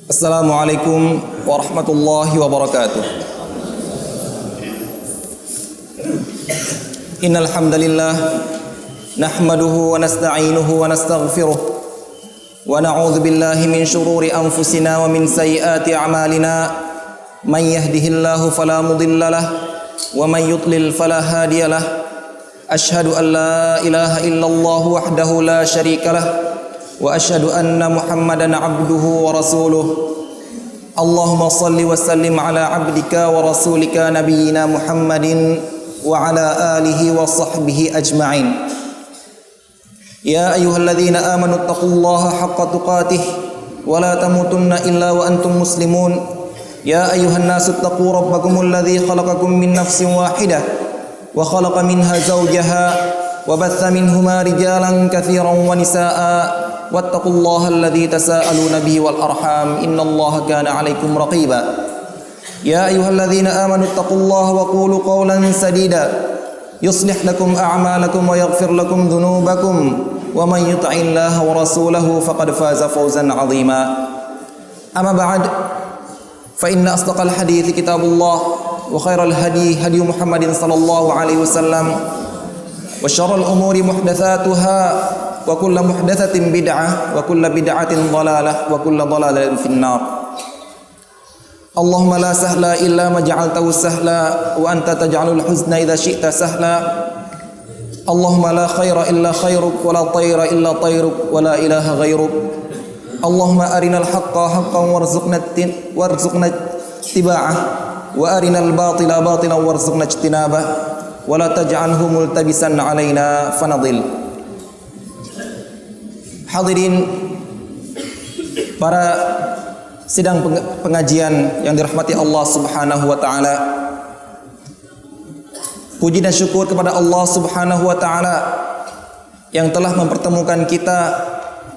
Assalamualaikum warahmatullahi wabarakatuh. Innal hamdalillah nahmaduhu wa nasta'inuhu wa nastaghfiruh wa na'udzu billahi min shururi anfusina wa min sayyiati a'malina. Man yahdihillahu fala mudilla lahu wa man yudlil fala hadiya lahu. Ashhadu an la ilaha illallah wahdahu la syarika lahu wa asyhadu anna Muhammadan abduhu wa rasuluh. Allahumma salli wa sallim ala abdika wa rasulika nabiyyina Muhammadin wa ala alihi wa sahbihi ajma'in. Ya ayyuhalladzina amanu taqullaha haqqa tuqatih wa la tamutunna illa wa antum muslimun. Ya ayyuhan nasu taqu rabbakumul ladzi khalaqakum min nafsin wahidah wa khalaqa minha zawjaha wa batha minhuma rijalan katsiran wa nisaa'a. Wattaqullaha alladzi tasaaluna bihi wal arham innallaha kana 'alaikum raqiba. Ya ayyuhalladzina amanu taqullaha wa qulu qawlan sadida yuslih lakum a'malakum wa yaghfir lakum dhunubakum wa man yuti'illaha wa rasulahu faqad faza fawzan 'azima. Amma ba'd, fa inna asdaqal hadithi kitabullah wa khairal hadi hadi Muhammadin sallallahu alaihi wasallam wa syarrul umuri muhdatsatuha wa kullu muhdatsatin bid'ah wa kullu bid'atin dhalalah wa kullu dhalalatin finnar. Allahumma la sahla illa ma ja'altahu sahla wa anta taj'alul huzna idza syi'ta sahla. Allahumma la khaira illa khairuk wa la tayra illa tayruk wa la ilaha ghairuk. Allahumma arinal haqqa haqqan warzuqna ittiba'ah wa arinal batila batilan warzuqna ijtinabah wa la taj'alhu multabisan 'alaina fanadil. Hadirin para sidang pengajian yang dirahmati Allah Subhanahu wa taala. Puji dan syukur kepada Allah Subhanahu wa taala yang telah mempertemukan kita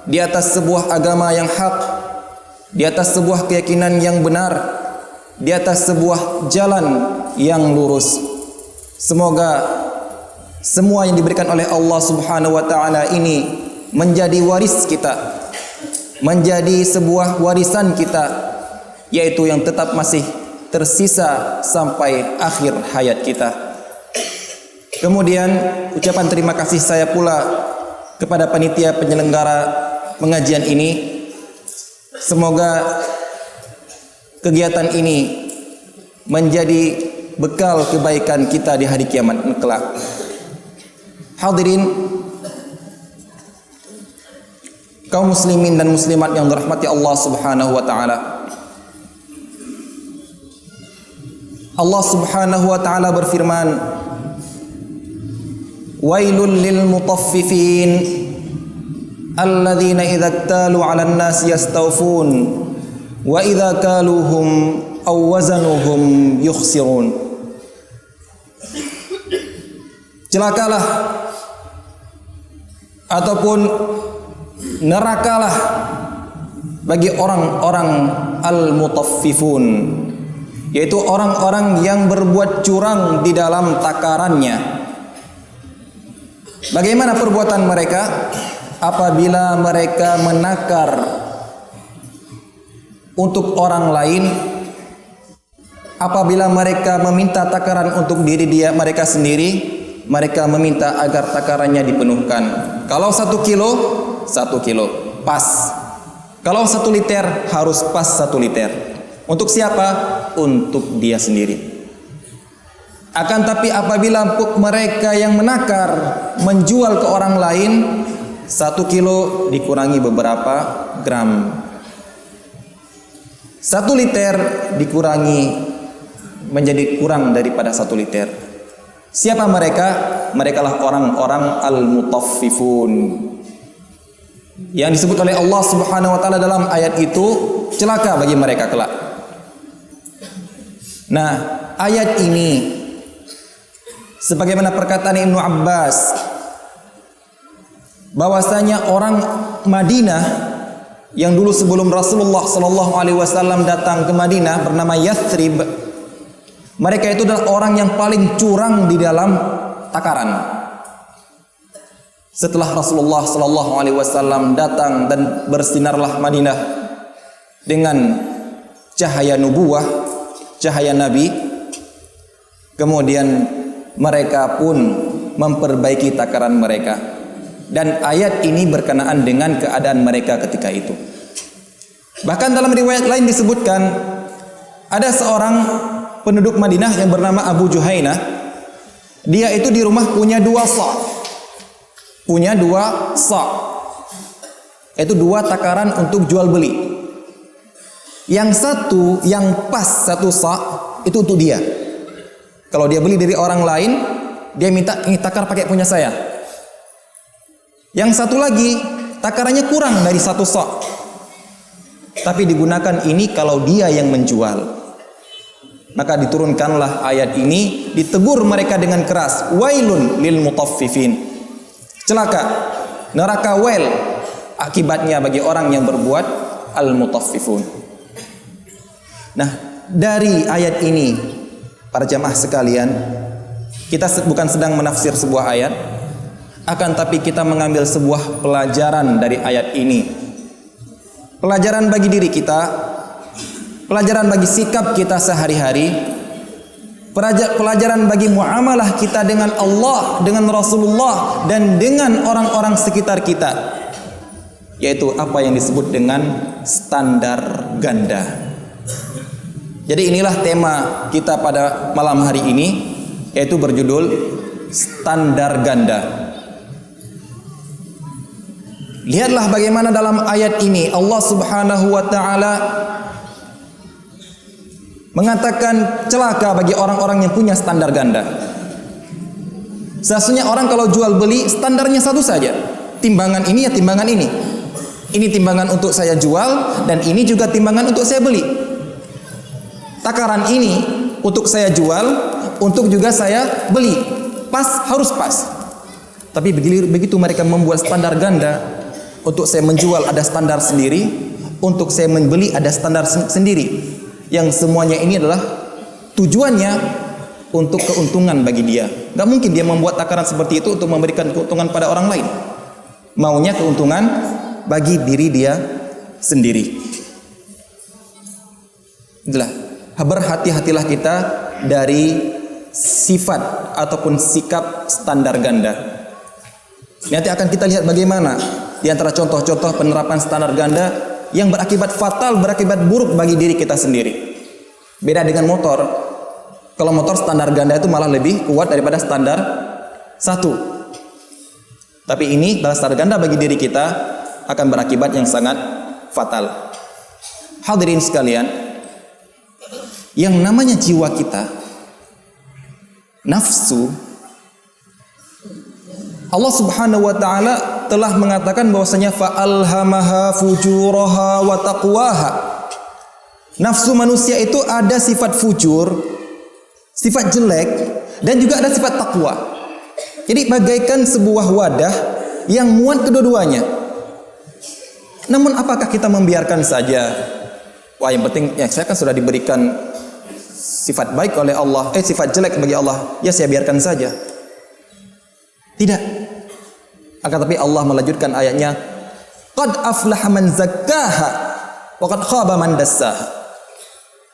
di atas sebuah agama yang hak, di atas sebuah keyakinan yang benar, di atas sebuah jalan yang lurus. Semoga semua yang diberikan oleh Allah Subhanahu wa taala ini menjadi waris kita, menjadi sebuah warisan kita, yaitu yang tetap masih tersisa sampai akhir hayat kita. Kemudian ucapan terima kasih saya pula kepada panitia penyelenggara pengajian ini. Semoga kegiatan ini menjadi bekal kebaikan kita di hari kiamat kelak. Hadirin kaum muslimin dan muslimat yang dirahmati Allah Subhanahu wa taala. Allah Subhanahu wa taala berfirman, "Wailul lil mutaffifin alladzina idza iktalu 'alan nasi yastawfun wa idza kaluhum aw wazanuhum yukhsirun." Celakalah ataupun nerakalah bagi orang-orang al-mutaffifun, yaitu orang-orang yang berbuat curang di dalam takarannya. Bagaimana perbuatan mereka? Apabila mereka menakar untuk orang lain, apabila mereka meminta takaran untuk diri mereka sendiri, mereka meminta agar takarannya dipenuhkan. Kalau 1 kilo, 1 kilo pas. Kalau 1 liter harus pas 1 liter. Untuk siapa? Untuk dia sendiri. Akan tapi apabila mereka yang menakar menjual ke orang lain, 1 kilo dikurangi beberapa gram, 1 liter dikurangi menjadi kurang daripada 1 liter. Siapa mereka? Merekalah orang-orang al-mutaffifun yang disebut oleh Allah Subhanahu wa taala dalam ayat itu, celaka bagi mereka kelak. Nah, ayat ini sebagaimana perkataan Ibnu Abbas bahwasanya orang Madinah yang dulu sebelum Rasulullah sallallahu alaihi wasallam datang ke Madinah bernama Yathrib, mereka itu adalah orang yang paling curang di dalam takaran. Setelah Rasulullah sallallahu alaihi wasallam datang dan bersinarlah Madinah, dengan cahaya nubuwah, cahaya nabi. Kemudian mereka pun memperbaiki takaran mereka. Dan ayat ini berkenaan dengan keadaan mereka ketika itu. Bahkan dalam riwayat lain disebutkan ada seorang penduduk Madinah yang bernama Abu Juhaina. Dia itu di rumah punya 2 sa'. Punya 2 sa'. Itu 2 takaran untuk jual beli. Yang satu yang pas 1 sa' itu untuk dia. Kalau dia beli dari orang lain, dia minta ini takar pakai punya saya. Yang satu lagi takarannya kurang dari 1 sa'. Tapi digunakan ini kalau dia yang menjual. Maka diturunkanlah ayat ini, ditegur mereka dengan keras. Wailun lil mutaffifin. Celaka, neraka wail akibatnya bagi orang yang berbuat al-mutaffifun. Nah, dari ayat ini para jamaah sekalian, kita bukan sedang menafsir sebuah ayat, akan tapi kita mengambil sebuah pelajaran dari ayat ini. Pelajaran bagi diri kita, pelajaran bagi sikap kita sehari-hari, pelajaran bagi muamalah kita dengan Allah, dengan Rasulullah, dan dengan orang-orang sekitar kita, yaitu apa yang disebut dengan standar ganda. Jadi inilah tema kita pada malam hari ini, yaitu berjudul standar ganda. Lihatlah bagaimana dalam ayat ini Allah Subhanahu wa taala mengatakan celaka bagi orang-orang yang punya standar ganda. Sesungguhnya orang kalau jual beli standarnya satu saja. Timbangan ini ya timbangan ini. Ini timbangan untuk saya jual dan ini juga timbangan untuk saya beli. Takaran ini untuk saya jual, untuk juga saya beli. Pas, harus pas. Tapi begitu mereka membuat standar ganda, untuk saya menjual ada standar sendiri, untuk saya membeli ada standar sendiri. Yang semuanya ini adalah tujuannya untuk keuntungan bagi dia. Gak mungkin dia membuat takaran seperti itu untuk memberikan keuntungan pada orang lain. Maunya keuntungan bagi diri dia sendiri. Itulah, berhati-hatilah kita dari sifat ataupun sikap standar ganda. Nanti akan kita lihat bagaimana di antara contoh-contoh penerapan standar ganda yang berakibat fatal, berakibat buruk bagi diri kita sendiri. Beda dengan motor. Kalau motor standar ganda itu malah lebih kuat daripada standar 1. Tapi ini standar ganda bagi diri kita akan berakibat yang sangat fatal. Hadirin sekalian, yang namanya jiwa kita, nafsu, Allah Subhanahu wa taala telah mengatakan bahwasanya fa'alhamaha fujuraha wa taqwaha. Nafsu manusia itu ada sifat fujur, sifat jelek, dan juga ada sifat takwa. Jadi bagaikan sebuah wadah yang muat kedua-duanya. Namun apakah kita membiarkan saja? Wah, yang penting ya saya kan sudah diberikan sifat baik oleh Allah, sifat jelek bagi Allah, ya saya biarkan saja. Tidak. Akan tapi Allah melanjutkan ayatnya, qad aflaha man zakkaha wa qad khaba man dassaha.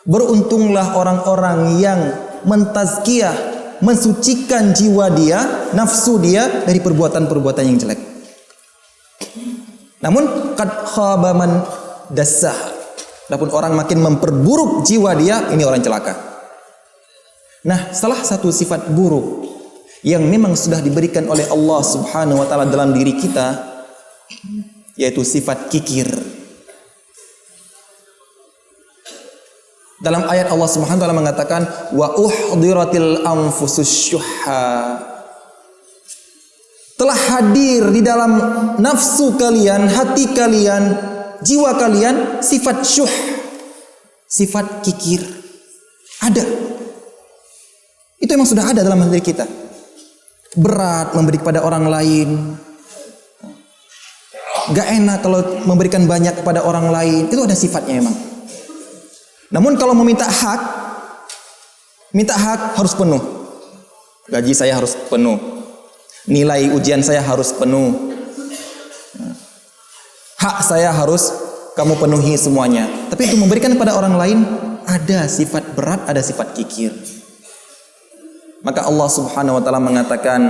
Beruntunglah orang-orang yang mentazkiyah, mensucikan jiwa dia, nafsu dia dari perbuatan-perbuatan yang jelek. Namun qad khaba man dassaha. Adapun orang makin memperburuk jiwa dia, ini orang celaka. Nah, salah satu sifat buruk yang memang sudah diberikan oleh Allah Subhanahu wa taala dalam diri kita, yaitu sifat kikir. Dalam ayat Allah Subhanahu wa taala mengatakan wa uhdiratil anfusus syuhha. Telah hadir di dalam nafsu kalian, hati kalian, jiwa kalian sifat syuh, sifat kikir. Ada. Itu memang sudah ada dalam diri kita. Berat memberi kepada orang lain, gak enak kalau memberikan banyak kepada orang lain. Itu ada sifatnya emang. Namun kalau meminta hak, minta hak harus penuh. Gaji saya harus penuh, nilai ujian saya harus penuh, hak saya harus kamu penuhi semuanya. Tapi untuk memberikan kepada orang lain ada sifat berat, ada sifat kikir. Maka Allah Subhanahu wa taala mengatakan,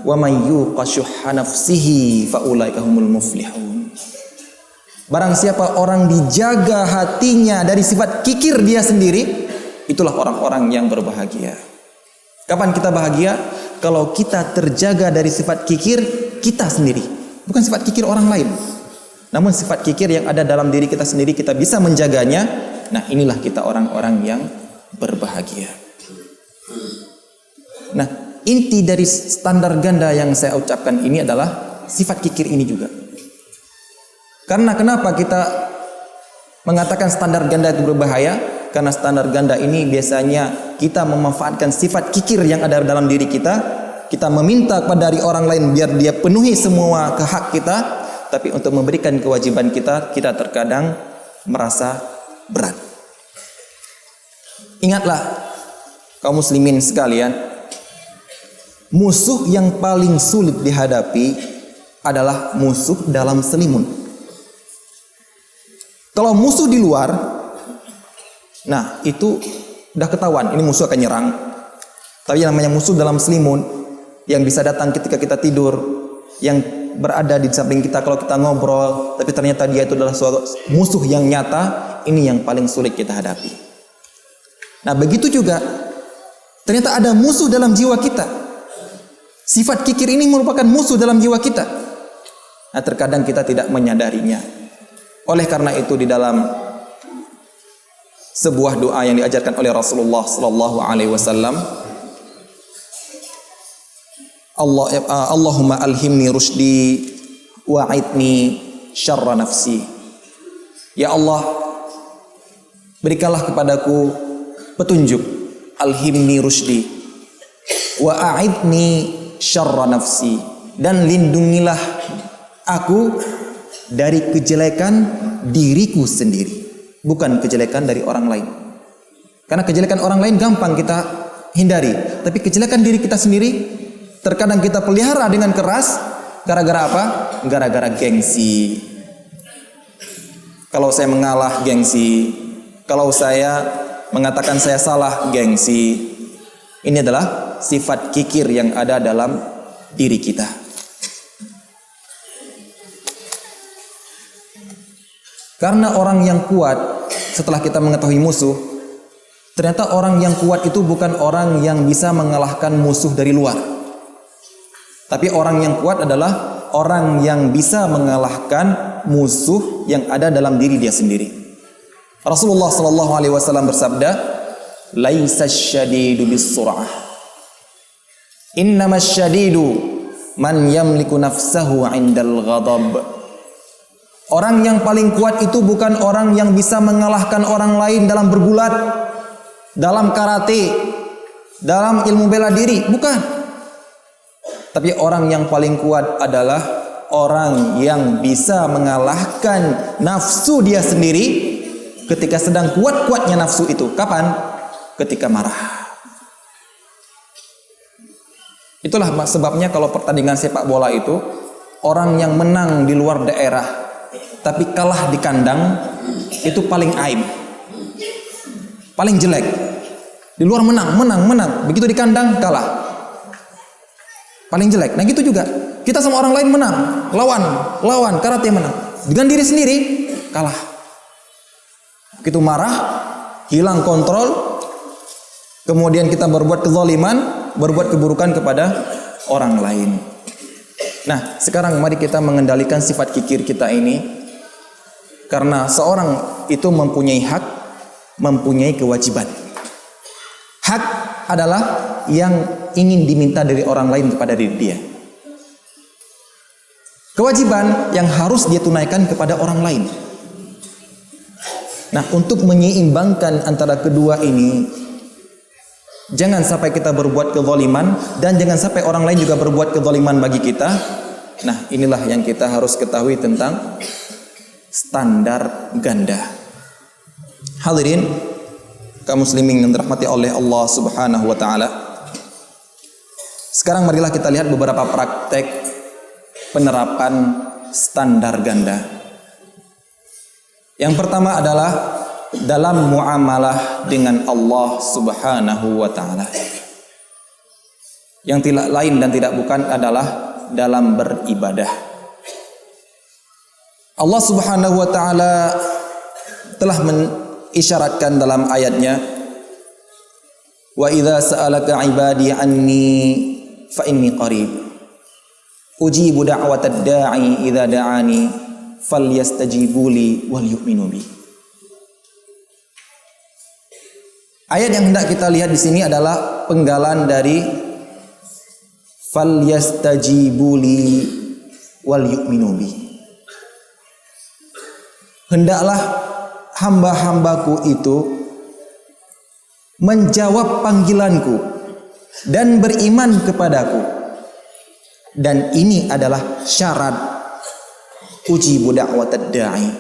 "Wa may yuqa syuhha nafsihi fa ulaika humul muflihun." Barang siapa orang dijaga hatinya dari sifat kikir dia sendiri, itulah orang-orang yang berbahagia. Kapan kita bahagia? Kalau kita terjaga dari sifat kikir kita sendiri, bukan sifat kikir orang lain. Namun sifat kikir yang ada dalam diri kita sendiri kita bisa menjaganya. Nah, inilah kita orang-orang yang berbahagia. Nah, inti dari standar ganda yang saya ucapkan ini adalah sifat kikir ini juga. Karena kenapa kita mengatakan standar ganda itu berbahaya? Karena standar ganda ini biasanya kita memanfaatkan sifat kikir yang ada dalam diri kita. Kita meminta kepada dari orang lain biar dia penuhi semua hak kita. Tapi untuk memberikan kewajiban kita, kita terkadang merasa berat. Ingatlah kaum muslimin sekalian, musuh yang paling sulit dihadapi adalah musuh dalam selimut. Kalau musuh di luar, nah itu udah ketahuan, ini musuh akan nyerang. Tapi yang namanya musuh dalam selimut, yang bisa datang ketika kita tidur, yang berada di samping kita kalau kita ngobrol, tapi ternyata dia itu adalah suatu musuh yang nyata, ini yang paling sulit kita hadapi. Nah begitu juga, ternyata ada musuh dalam jiwa kita. Sifat kikir ini merupakan musuh dalam jiwa kita. Nah terkadang kita tidak menyadarinya. Oleh karena itu di dalam sebuah doa yang diajarkan oleh Rasulullah sallallahu alaihi wasallam, Allahumma alhimni rusydi wa'idni syarra nafsi. Ya Allah, berikanlah kepadaku petunjuk, alhimni rusydi wa'idni syarra nafsi, dan lindungilah aku dari kejelekan diriku sendiri, bukan kejelekan dari orang lain. Karena kejelekan orang lain gampang kita hindari, tapi kejelekan diri kita sendiri terkadang kita pelihara dengan keras. Gara-gara apa? Gara-gara gengsi. Kalau saya mengalah, gengsi. Kalau saya mengatakan saya salah, gengsi. Ini adalah sifat kikir yang ada dalam diri kita. Karena orang yang kuat, setelah kita mengetahui musuh, ternyata orang yang kuat itu bukan orang yang bisa mengalahkan musuh dari luar. Tapi orang yang kuat adalah orang yang bisa mengalahkan musuh yang ada dalam diri dia sendiri. Rasulullah sallallahu alaihi wasallam bersabda, "Laisa syadidu bis-sur'ah. Innamas syadidu man yamliku nafsahu 'indal ghadab." Orang yang paling kuat itu bukan orang yang bisa mengalahkan orang lain dalam bergulat, dalam karate, dalam ilmu bela diri, bukan. Tapi orang yang paling kuat adalah orang yang bisa mengalahkan nafsu dia sendiri ketika sedang kuat-kuatnya nafsu itu. Kapan? Ketika marah. Itulah sebabnya kalau pertandingan sepak bola itu, orang yang menang di luar daerah tapi kalah di kandang itu paling aib, paling jelek. Di luar menang, begitu di kandang kalah, paling jelek. Nah gitu juga kita sama orang lain menang, lawan karate menang, dengan diri sendiri kalah. Begitu marah, hilang kontrol, kemudian kita berbuat kezaliman, berbuat keburukan kepada orang lain. Nah sekarang mari kita mengendalikan sifat kikir kita ini. Karena seorang itu mempunyai hak, mempunyai kewajiban. Hak adalah yang ingin diminta dari orang lain kepada diri dia. Kewajiban yang harus dia tunaikan kepada orang lain. Nah, untuk menyeimbangkan antara kedua ini, jangan sampai kita berbuat kezaliman dan jangan sampai orang lain juga berbuat kezaliman bagi kita. Nah, inilah yang kita harus ketahui tentang standar ganda. Hadirin kaum muslimin yang dirahmati oleh Allah Subhanahu wa taala. Sekarang marilah kita lihat beberapa praktek penerapan standar ganda. Yang pertama adalah dalam muamalah dengan Allah Subhanahu wa taala. Yang tidak lain dan tidak bukan adalah dalam beribadah. Allah Subhanahu wa taala telah mengisyaratkan dalam ayatnya, wa idza sa'alaka 'ibadi anni fa inni qarib ujibu da'watad da'i idza da'ani falyastajibuli wal yu'minu bi. Ayat yang hendak kita lihat di sini adalah penggalan dari falyastajibuli wal yu'minu bi. Hendaklah hamba-hambaku itu menjawab panggilanku dan beriman kepadaku. Dan ini adalah syarat ujibu da'watad da'i.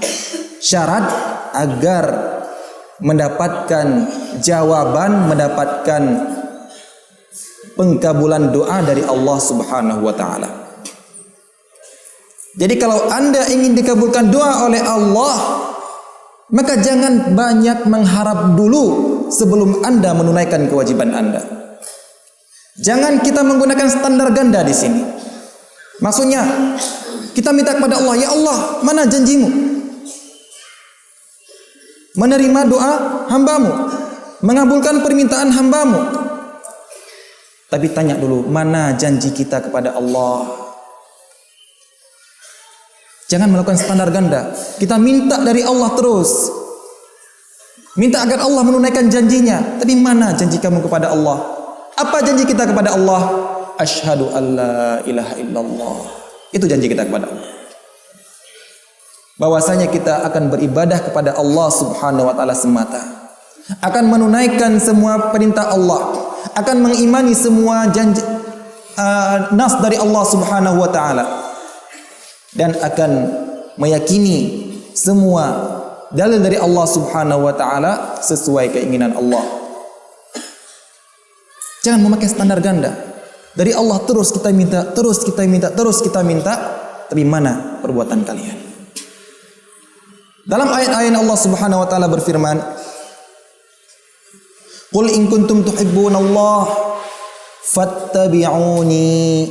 Syarat agar mendapatkan jawaban, mendapatkan pengkabulan doa dari Allah Subhanahu wa taala. Jadi kalau Anda ingin dikabulkan doa oleh Allah, maka jangan banyak mengharap dulu sebelum Anda menunaikan kewajiban Anda. Jangan kita menggunakan standar ganda di sini. Maksudnya, kita minta kepada Allah, ya Allah, mana janjimu? Menerima doa hambamu, mengabulkan permintaan hambamu. Tapi tanya dulu, mana janji kita kepada Allah? Jangan melakukan standar ganda. Kita minta dari Allah terus. Minta agar Allah menunaikan janjinya. Tapi mana janji kamu kepada Allah? Apa janji kita kepada Allah? Asyhadu an la ilaha illallah. Itu janji kita kepada Allah. Bahwasanya kita akan beribadah kepada Allah Subhanahu wa taala semata. Akan menunaikan semua perintah Allah. Akan mengimani semua janji nas dari Allah Subhanahu wa taala. Dan akan meyakini semua dalil dari Allah Subhanahu wa taala sesuai keinginan Allah. Jangan memakai standar ganda. Dari Allah terus kita minta, terus kita minta, terus kita minta, tapi mana perbuatan kalian? Dalam ayat-ayat Allah Subhanahu wa taala berfirman, "Qul in kuntum tuhibbunallah fattabi'uni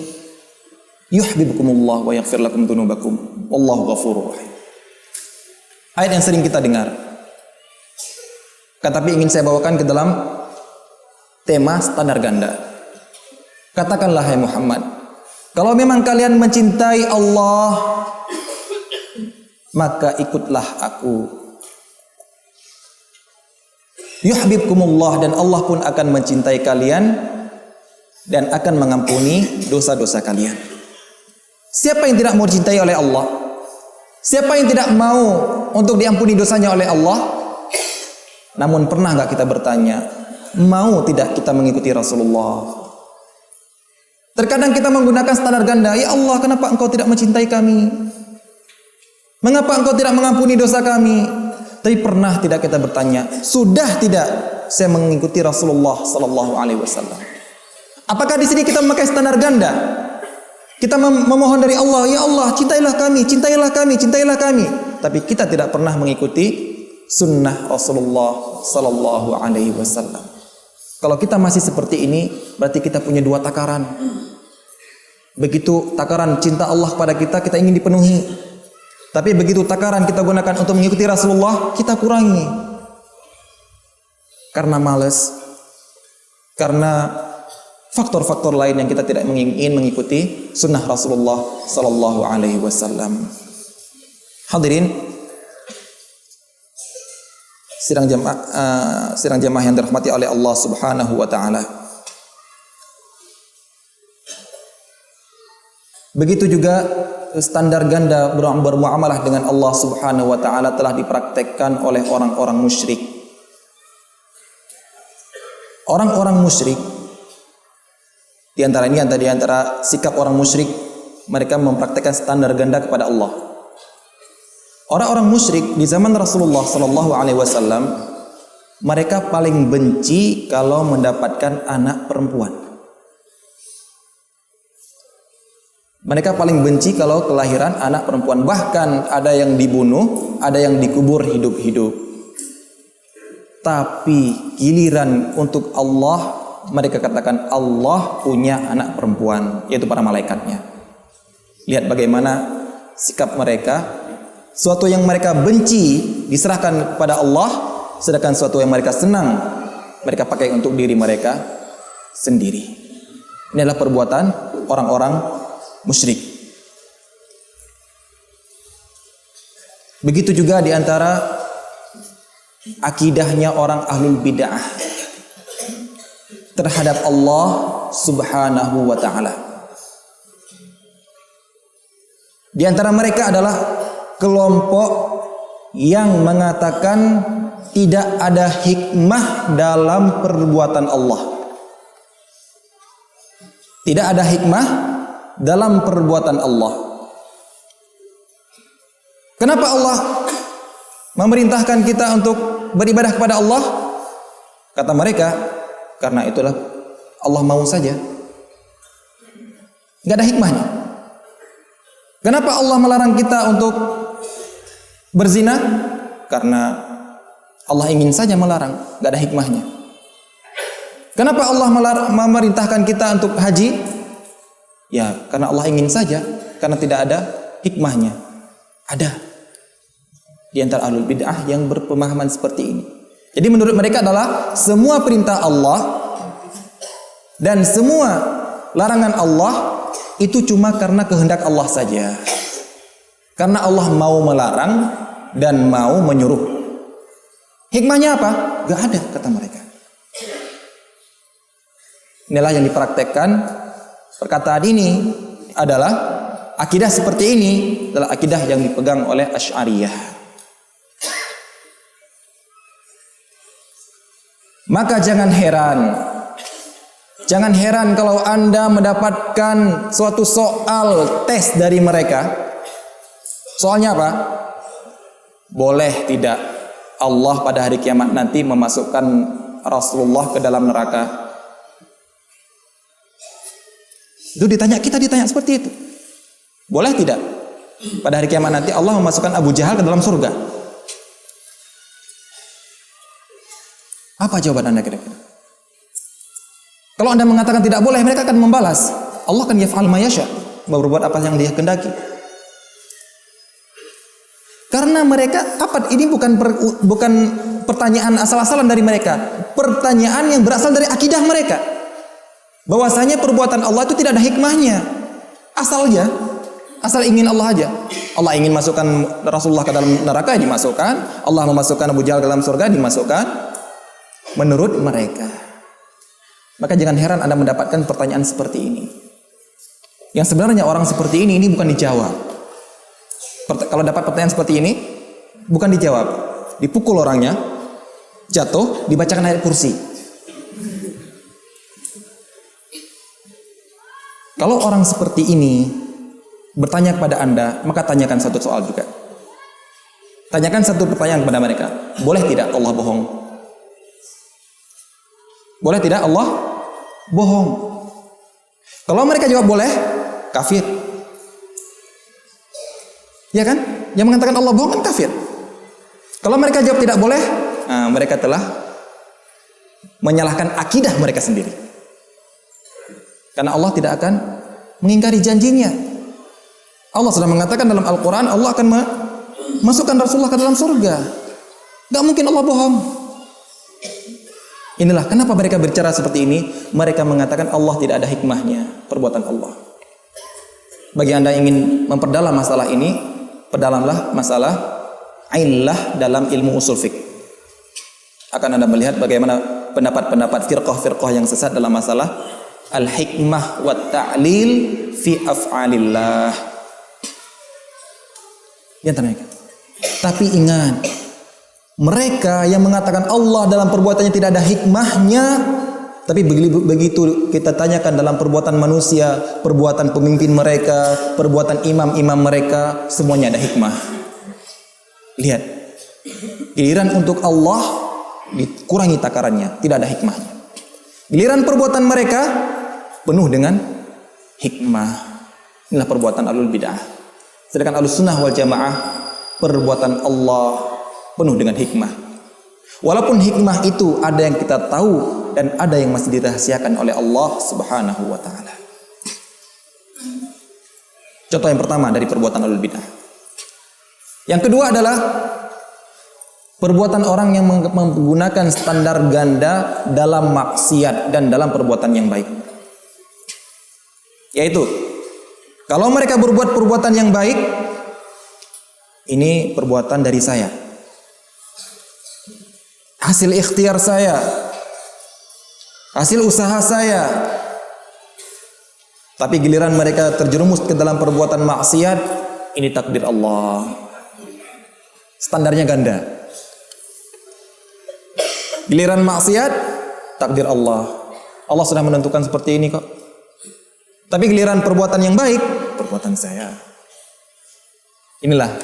yuhibbukumullah wa yaghfir lakum dzunubakum wallahu ghafurur rahim." Ayat yang sering kita dengar. Tapi ingin saya bawakan ke dalam tema standar ganda. Katakanlah hai Muhammad, kalau memang kalian mencintai Allah, maka ikutlah aku. Yuhibbukumullah, dan Allah pun akan mencintai kalian dan akan mengampuni dosa-dosa kalian. Siapa yang tidak mau dicintai oleh Allah? Siapa yang tidak mau untuk diampuni dosanya oleh Allah? Namun pernah nggak kita bertanya, mau tidak kita mengikuti Rasulullah? Terkadang kita menggunakan standar ganda. Ya Allah, kenapa engkau tidak mencintai kami? Mengapa engkau tidak mengampuni dosa kami? Tapi pernah tidak kita bertanya, sudah tidak saya mengikuti Rasulullah Sallallahu Alaihi Wasallam? Apakah di sini kita memakai standar ganda? Kita memohon dari Allah, ya Allah, cintailah kami, cintailah kami, cintailah kami. Tapi kita tidak pernah mengikuti sunnah Rasulullah Sallallahu Alaihi Wasallam. Kalau kita masih seperti ini, berarti kita punya dua takaran. Begitu takaran cinta Allah kepada kita, kita ingin dipenuhi. Tapi begitu takaran kita gunakan untuk mengikuti Rasulullah, kita kurangi. Karena malas, karena faktor-faktor lain yang kita tidak ingin mengikuti sunnah Rasulullah Sallallahu Alaihi Wasallam. Hadirin sidang jamaah yang dirahmati oleh Allah Subhanahu wa taala. Begitu juga standar ganda bermuamalah dengan Allah Subhanahu wa taala telah dipraktekkan oleh orang-orang musyrik. Orang-orang musyrik di antara sikap orang musyrik, mereka mempraktekkan standar ganda kepada Allah. Orang-orang musyrik di zaman Rasulullah Sallallahu Alaihi Wasallam, mereka paling benci kalau mendapatkan anak perempuan. Mereka paling benci kalau kelahiran anak perempuan. Bahkan ada yang dibunuh, ada yang dikubur hidup-hidup. Tapi giliran untuk Allah, mereka katakan Allah punya anak perempuan, yaitu para malaikatnya. Lihat bagaimana sikap mereka. Suatu yang mereka benci diserahkan kepada Allah, sedangkan suatu yang mereka senang mereka pakai untuk diri mereka sendiri. Ini adalah perbuatan orang-orang musyrik. Begitu juga di antara akidahnya orang ahlul bid'ah terhadap Allah Subhanahu wa ta'ala. Di antara mereka adalah kelompok yang mengatakan tidak ada hikmah dalam perbuatan Allah. Tidak ada hikmah dalam perbuatan Allah. Kenapa Allah memerintahkan kita untuk beribadah kepada Allah? Kata mereka, karena itulah Allah mau saja. Gak ada hikmahnya. Kenapa Allah melarang kita untuk berzina? Karena Allah ingin saja melarang, gak ada hikmahnya. Kenapa Allah memerintahkan kita untuk haji? Ya, karena Allah ingin saja, karena tidak ada hikmahnya. Ada di antara ahlul bid'ah yang berpemahaman seperti ini. Jadi menurut mereka adalah semua perintah Allah dan semua larangan Allah itu cuma karena kehendak Allah saja. Karena Allah mau melarang dan mau menyuruh. Hikmahnya apa? Gak ada, kata mereka. Inilah yang dipraktekkan. Perkataan ini adalah akidah seperti ini adalah akidah yang dipegang oleh Asy'ariyah. Maka jangan heran kalau Anda mendapatkan suatu soal tes dari mereka. Soalnya apa? Boleh tidak Allah pada hari kiamat nanti memasukkan Rasulullah ke dalam neraka? Itu kita ditanya seperti itu. Boleh tidak pada hari kiamat nanti Allah memasukkan Abu Jahal ke dalam surga? Apa jawaban Anda kira-kira? Kalau Anda mengatakan tidak boleh, mereka akan membalas. Allah akan yaf'al ma yasha, berbuat apa yang Dia kehendaki. Karena mereka ini bukan pertanyaan asal-asalan dari mereka, pertanyaan yang berasal dari akidah mereka. Bahwasanya perbuatan Allah itu tidak ada hikmahnya. Asal ingin Allah aja. Allah ingin masukkan Rasulullah ke dalam neraka, dimasukkan. Allah memasukkan Abu Jahal ke dalam surga, dimasukkan. Menurut mereka. Maka jangan heran Anda mendapatkan pertanyaan seperti ini. Yang sebenarnya orang seperti ini bukan dijawab. Kalau dapat pertanyaan seperti ini, bukan dijawab, dipukul orangnya, jatuh, dibacakan ayat kursi. Kalau orang seperti ini bertanya kepada Anda, maka tanyakan satu soal juga. Tanyakan satu pertanyaan kepada mereka. Boleh tidak Allah bohong? Boleh tidak Allah bohong? Kalau mereka jawab boleh, kafir. Ya kan? Yang mengatakan Allah bohong kan kafir. Kalau mereka jawab tidak boleh, mereka telah menyalahkan akidah mereka sendiri. Karena Allah tidak akan mengingkari janjinya. Allah sudah mengatakan dalam Al-Quran, Allah akan masukkan Rasulullah ke dalam surga. Gak mungkin Allah bohong. Inilah kenapa mereka berbicara seperti ini. Mereka mengatakan Allah tidak ada hikmahnya perbuatan Allah. Bagi Anda yang ingin memperdalam masalah ini, perdalamlah masalah illah dalam ilmu usul fiqh. Akan Anda melihat bagaimana pendapat-pendapat firqah-firqah yang sesat dalam masalah al-hikmah wa ta'lil fi af'alillah. Yang terakhir. Tapi ingat, mereka yang mengatakan Allah dalam perbuatannya tidak ada hikmahnya, tapi begitu kita tanyakan dalam perbuatan manusia, perbuatan pemimpin mereka, perbuatan imam-imam mereka, semuanya ada hikmah. Lihat, giliran untuk Allah dikurangi takarannya, tidak ada hikmahnya. Giliran perbuatan mereka penuh dengan hikmah. Inilah perbuatan ahlul bid'ah. Sedangkan ahlus sunnah wal jamaah, perbuatan Allah penuh dengan hikmah. Walaupun hikmah itu ada yang kita tahu dan ada yang masih dirahasiakan oleh Allah Subhanahu wa taala. Contoh yang pertama dari perbuatan ahlul bid'ah. Yang kedua adalah perbuatan orang yang menggunakan standar ganda dalam maksiat dan dalam perbuatan yang baik. Yaitu, kalau mereka berbuat perbuatan yang baik, ini perbuatan dari saya, hasil ikhtiar saya, hasil usaha saya. Tapi giliran mereka terjerumus ke dalam perbuatan maksiat, ini takdir Allah. Standarnya ganda. Giliran maksiat, takdir Allah. Allah sudah menentukan seperti ini kok. Tapi giliran perbuatan yang baik, perbuatan saya. Inilah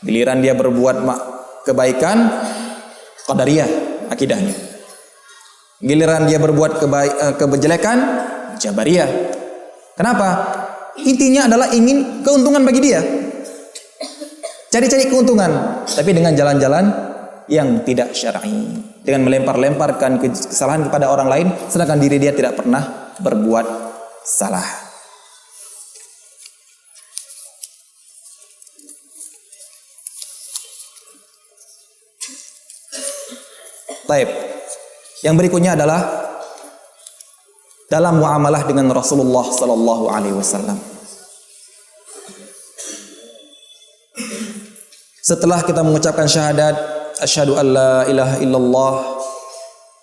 giliran dia berbuat kebaikan, qadariyah akidahnya. Giliran dia berbuat kejelekan, jabariyah. Kenapa? Intinya adalah ingin keuntungan bagi dia. Cari-cari keuntungan, tapi dengan jalan-jalan yang tidak syar'i, dengan melempar-lemparkan kesalahan kepada orang lain, sedangkan diri dia tidak pernah berbuat salah. Baik. Yang berikutnya adalah dalam muamalah dengan Rasulullah sallallahu alaihi wasallam. Setelah kita mengucapkan syahadat asyhadu an la ilaha illallah,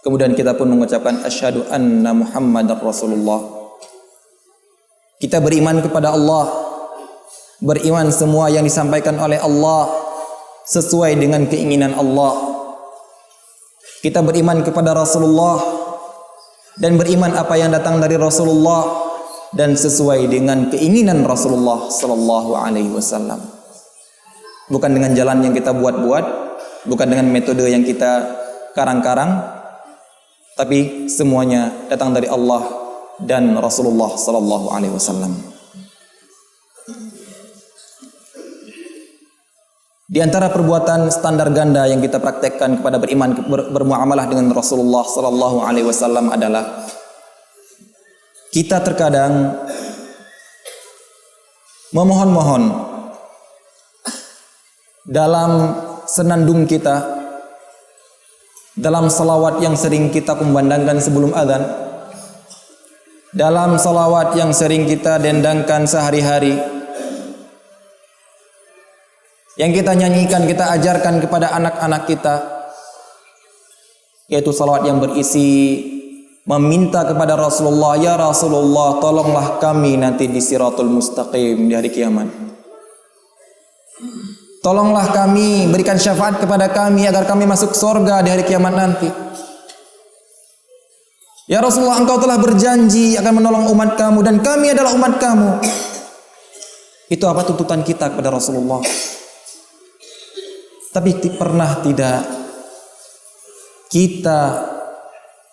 kemudian kita pun mengucapkan asyhadu anna Muhammadar Rasulullah. Kita beriman kepada Allah, beriman semua yang disampaikan oleh Allah sesuai dengan keinginan Allah. Kita beriman kepada Rasulullah dan beriman apa yang datang dari Rasulullah dan sesuai dengan keinginan Rasulullah sallallahu alaihi wasallam. Bukan dengan jalan yang kita buat-buat, bukan dengan metode yang kita karang-karang, tapi semuanya datang dari Allah dan Rasulullah sallallahu alaihi wasallam. Di antara perbuatan standar ganda yang kita praktekkan kepada beriman bermuamalah dengan Rasulullah sallallahu alaihi wasallam adalah kita terkadang memohon-mohon dalam senandung kita, dalam salawat yang sering kita kumandangkan sebelum azan, dalam salawat yang sering kita dendangkan sehari-hari, yang kita nyanyikan, kita ajarkan kepada anak-anak kita, yaitu salawat yang berisi meminta kepada Rasulullah, ya Rasulullah, tolonglah kami nanti di Siratul Mustaqim di hari kiamat. Tolonglah kami, berikan syafaat kepada kami agar kami masuk surga di hari kiamat nanti. Ya Rasulullah, engkau telah berjanji akan menolong umat kamu dan kami adalah umat kamu. Itu apa tuntutan kita kepada Rasulullah. Tapi pernah tidak kita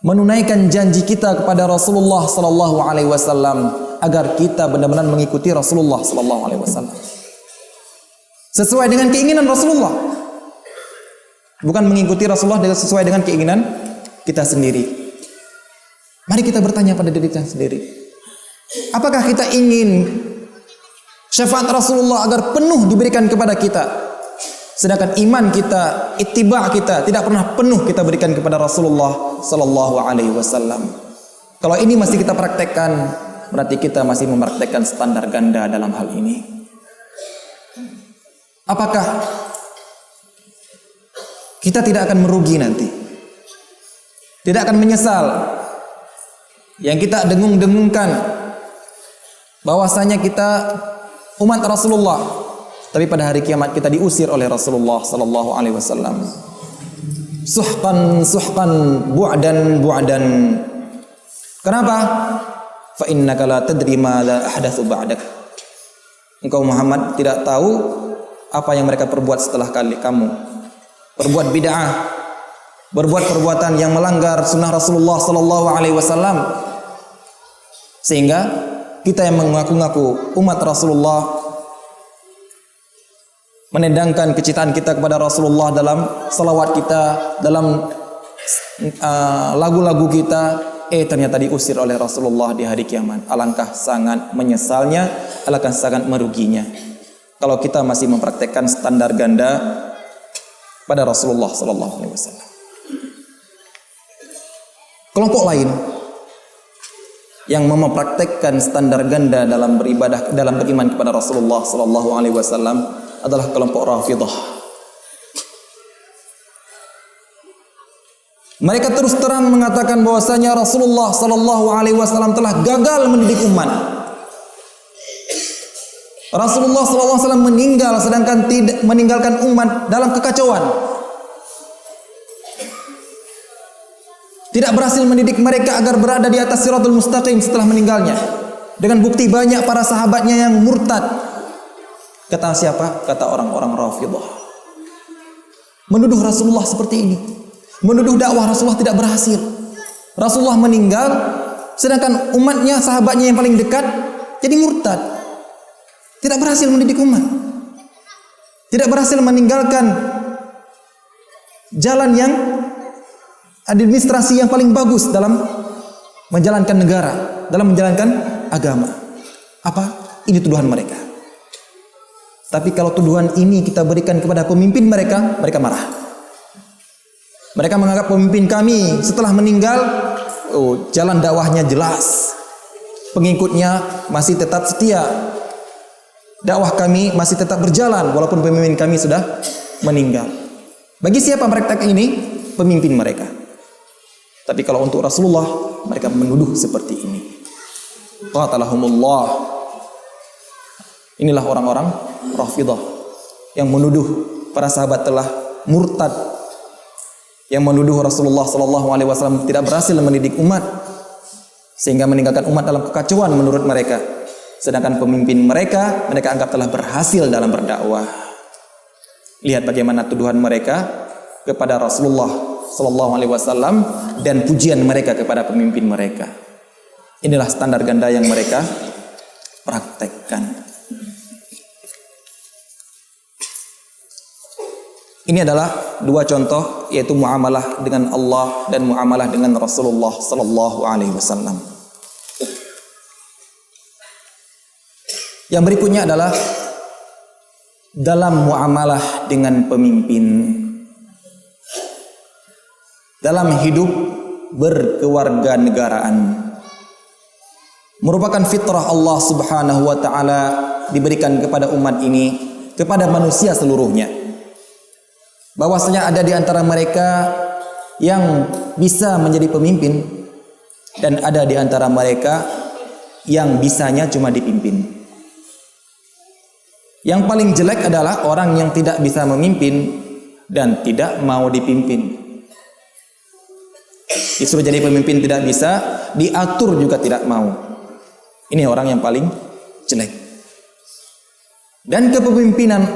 menunaikan janji kita kepada Rasulullah sallallahu alaihi wasallam agar kita benar-benar mengikuti Rasulullah sallallahu alaihi wasallam sesuai dengan keinginan Rasulullah, bukan mengikuti Rasulullah sesuai dengan keinginan kita sendiri. Mari kita bertanya pada diri kita sendiri, apakah kita ingin syafaat Rasulullah agar penuh diberikan kepada kita, sedangkan iman kita, ittiba' kita tidak pernah penuh kita berikan kepada Rasulullah sallallahu alaihi wasallam. Kalau ini masih kita praktekkan, berarti kita masih mempraktekkan standar ganda dalam hal ini. Apakah kita tidak akan merugi nanti? Tidak akan menyesal yang kita dengung-dengungkan bahwasanya kita umat Rasulullah, tapi pada hari kiamat kita diusir oleh Rasulullah sallallahu alaihi wasallam. Suhqan suhqan, bu'dan bu'dan. Kenapa? Fa innaka la tadri ma la ahdatsu ba'dak. Engkau Muhammad tidak tahu apa yang mereka perbuat setelah kamu. Berbuat bid'ah, berbuat perbuatan yang melanggar sunnah Rasulullah sallallahu alaihi wasallam, sehingga kita yang mengaku-ngaku umat Rasulullah menendangkan kecintaan kita kepada Rasulullah dalam salawat kita, dalam lagu-lagu kita, ternyata diusir oleh Rasulullah di hari kiamat. Alangkah sangat menyesalnya, alangkah sangat meruginya kalau kita masih mempraktekkan standar ganda pada Rasulullah sallallahu alaihi wasallam. Kelompok lain yang mempraktekkan standar ganda dalam beribadah, dalam beriman kepada Rasulullah sallallahu alaihi wasallam adalah kelompok Rafidhah. Mereka terus terang mengatakan bahwasanya Rasulullah sallallahu alaihi wasallam telah gagal mendidik umat. Rasulullah sallallahu alaihi wasallam meninggal sedangkan tidak meninggalkan umat dalam kekacauan. Tidak berhasil mendidik mereka agar berada di atas siratul mustaqim setelah meninggalnya. Dengan bukti banyak para sahabatnya yang murtad. Kata siapa? Kata orang-orang Rafidhah. Menuduh Rasulullah seperti ini. Menuduh dakwah Rasulullah tidak berhasil. Rasulullah meninggal, sedangkan umatnya, sahabatnya yang paling dekat jadi murtad. Tidak berhasil mendidik umat. Tidak berhasil meninggalkan jalan yang administrasi yang paling bagus dalam menjalankan negara, dalam menjalankan agama. Apa? Ini tuduhan mereka. Tapi kalau tuduhan ini kita berikan kepada pemimpin mereka, mereka marah. Mereka menganggap pemimpin kami setelah meninggal, jalan dakwahnya jelas, pengikutnya masih tetap setia, dakwah kami masih tetap berjalan walaupun pemimpin kami sudah meninggal. Bagi siapa praktek ini? Pemimpin mereka. Tapi kalau untuk Rasulullah, mereka menuduh seperti ini. Qatalahumullah. Inilah orang-orang Rafidhah yang menuduh para sahabat telah murtad, yang menuduh Rasulullah sallallahu alaihi wasallam tidak berhasil mendidik umat sehingga meninggalkan umat dalam kekacauan menurut mereka. Sedangkan pemimpin mereka anggap telah berhasil dalam berdakwah. Lihat bagaimana tuduhan mereka kepada Rasulullah sallallahu alaihi wasallam dan pujian mereka kepada pemimpin mereka. Inilah standar ganda yang mereka praktekkan. Ini adalah dua contoh, yaitu muamalah dengan Allah dan muamalah dengan Rasulullah sallallahu alaihi wasallam. Yang berikutnya adalah dalam muamalah dengan pemimpin. Dalam hidup berkewarganegaraan merupakan fitrah Allah Subhanahu wa taala diberikan kepada umat ini, kepada manusia seluruhnya. Bahwasanya ada di antara mereka yang bisa menjadi pemimpin dan ada di antara mereka yang bisanya cuma dipimpin. Yang paling jelek adalah orang yang tidak bisa memimpin dan tidak mau dipimpin. Disuruh jadi pemimpin tidak bisa, diatur juga tidak mau. Ini orang yang paling jelek. Dan kepemimpinan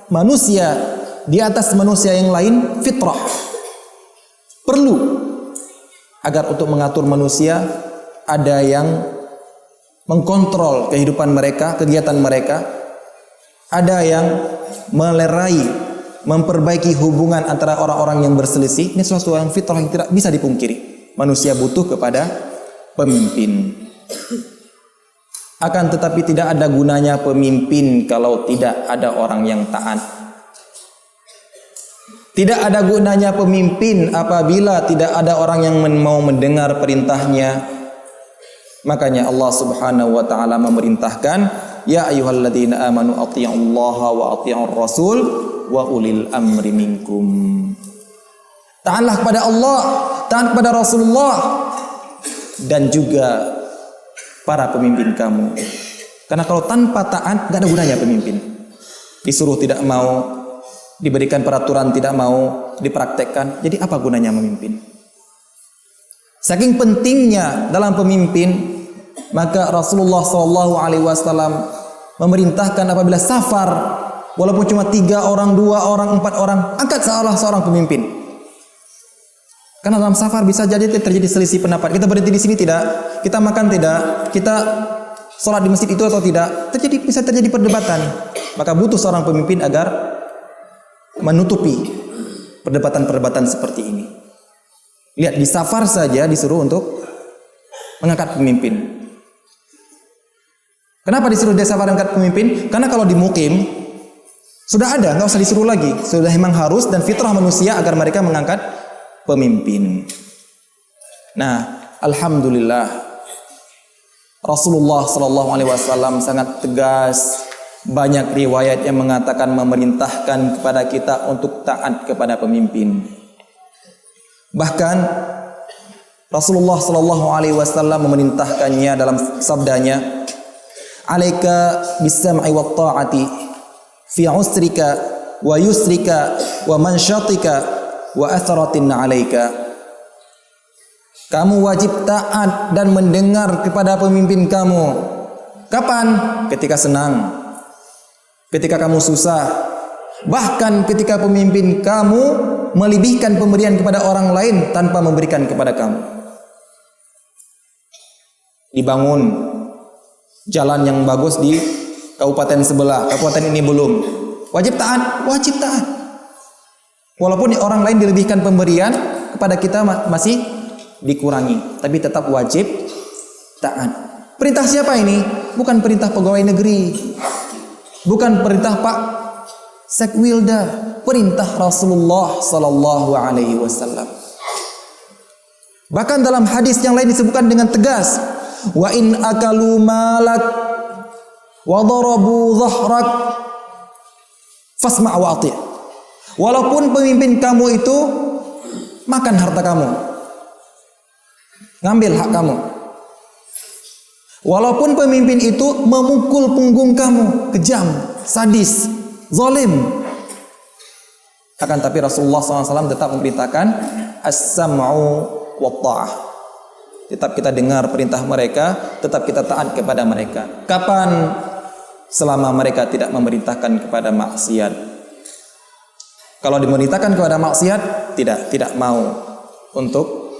manusia di atas manusia yang lain fitrah. Perlu agar untuk mengatur manusia ada yang mengkontrol kehidupan mereka, kegiatan mereka. Ada yang melerai, memperbaiki hubungan antara orang-orang yang berselisih. Ini sesuatu yang fitrah yang tidak bisa dipungkiri. Manusia butuh kepada pemimpin. Akan tetapi tidak ada gunanya pemimpin kalau tidak ada orang yang taat. Tidak ada gunanya pemimpin apabila tidak ada orang yang mau mendengar perintahnya. Makanya Allah Subhanahu wa taala memerintahkan, ya ayyuhalladzina amanu athi'ullaha wa athi'ur rasul wa ulil amri minkum. Taatlah kepada Allah, taat kepada Rasulullah dan juga para pemimpin kamu. Karena kalau tanpa taat enggak ada gunanya pemimpin. Disuruh tidak mau, diberikan peraturan tidak mau dipraktekkan, jadi apa gunanya memimpin? Saking pentingnya dalam pemimpin, maka Rasulullah SAW memerintahkan apabila safar, walaupun cuma 3 orang, 2 orang, 4 orang, angkat salah seorang pemimpin. Karena dalam safar bisa jadi terjadi selisih pendapat. Kita berhenti di sini tidak, kita makan tidak, kita sholat di masjid itu atau tidak, bisa terjadi perdebatan. Maka butuh seorang pemimpin agar menutupi perdebatan-perdebatan seperti ini. Lihat, di safar saja disuruh untuk mengangkat pemimpin. Kenapa disuruh di safar mengangkat pemimpin? Karena kalau di mukim sudah ada, nggak usah disuruh lagi. Sudah memang harus dan fitrah manusia agar mereka mengangkat pemimpin. Nah, alhamdulillah Rasulullah Shallallahu Alaihi Wasallam sangat tegas. Banyak riwayat yang mengatakan memerintahkan kepada kita untuk taat kepada pemimpin. Bahkan Rasulullah Shallallahu Alaihi Wasallam memerintahkannya dalam sabdanya, "Alaika bis-sam'i wat ta'ati fi usrika wa yusrika wa manshatika wa atharatin 'alaika." Kamu wajib taat dan mendengar kepada pemimpin kamu. Kapan? Ketika senang, ketika kamu susah, bahkan ketika pemimpin kamu melebihkan pemberian kepada orang lain tanpa memberikan kepada kamu. Dibangun jalan yang bagus di kabupaten sebelah, kabupaten ini belum. Wajib taat, wajib taat. Walaupun orang lain dilebihkan pemberian, kepada kita masih dikurangi, tapi tetap wajib taat. Perintah siapa ini? Bukan perintah pegawai negeri, bukan perintah Pak Sekwilda, perintah Rasulullah Sallallahu Alaihi Wasallam. Bahkan dalam hadis yang lain disebutkan dengan tegas, wa in akalu malak wa darabu dhahrak fasma' wa ati'. Walaupun pemimpin kamu itu makan harta kamu, ngambil hak kamu. Walaupun pemimpin itu memukul punggung kamu, kejam, sadis, zalim, akan tapi Rasulullah SAW tetap memberitakan as-sam'u wa ta'ah. Tetap kita dengar perintah mereka, tetap kita taat kepada mereka. Kapan? Selama mereka tidak memerintahkan kepada maksiat. Kalau dimerintahkan kepada maksiat, tidak mau untuk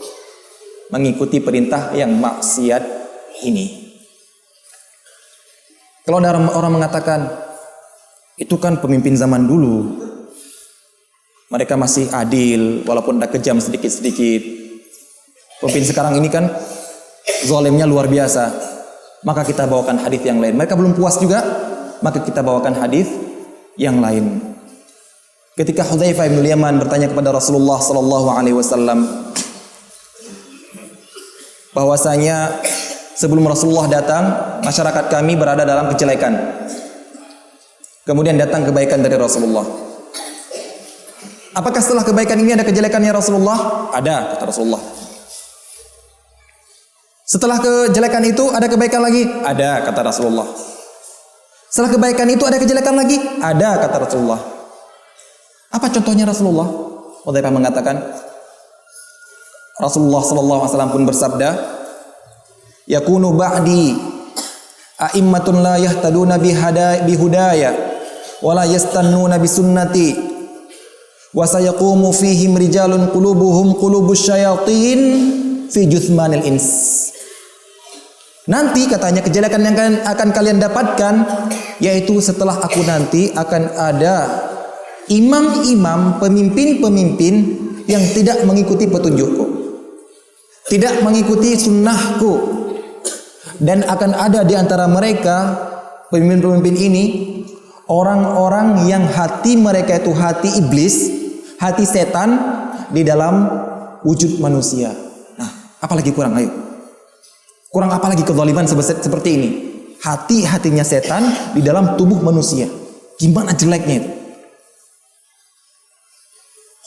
mengikuti perintah yang maksiat ini. Kalau ada orang mengatakan, itu kan pemimpin zaman dulu, mereka masih adil walaupun ada kejam sedikit-sedikit. Pemimpin sekarang ini kan zalimnya luar biasa. Maka kita bawakan hadis yang lain. Mereka belum puas juga, maka kita bawakan hadis yang lain. Ketika Hudzaifah bin Yaman bertanya kepada Rasulullah sallallahu alaihi wasallam bahwasanya sebelum Rasulullah datang, masyarakat kami berada dalam kejelekan. Kemudian datang kebaikan dari Rasulullah. Apakah setelah kebaikan ini ada kejelekan ya Rasulullah? Ada, kata Rasulullah. Setelah kejelekan itu ada kebaikan lagi? Ada, kata Rasulullah. Setelah kebaikan itu ada kejelekan lagi? Ada, kata Rasulullah. Apa contohnya Rasulullah? Hudzaifah mengatakan, Rasulullah sallallahu alaihi wasallam pun bersabda, yakunu ba'di a'immatun la yahtaduna bihudaya wa la yastannuna bisunnati wa sayaqumu fihim rijalun qulubuhum qulubus syayatin fi juthmanil ins. Nanti katanya kejelekan yang akan kalian dapatkan yaitu setelah aku nanti akan ada imam-imam, pemimpin-pemimpin yang tidak mengikuti petunjukku, tidak mengikuti sunnahku, dan akan ada di antara mereka pemimpin-pemimpin ini orang-orang yang hati mereka itu hati iblis, hati setan di dalam wujud manusia. Nah, apalagi kurang? Ayo, kurang apa lagi kezaliman seperti ini? Hati-hatinya setan di dalam tubuh manusia. Gimana jeleknya itu?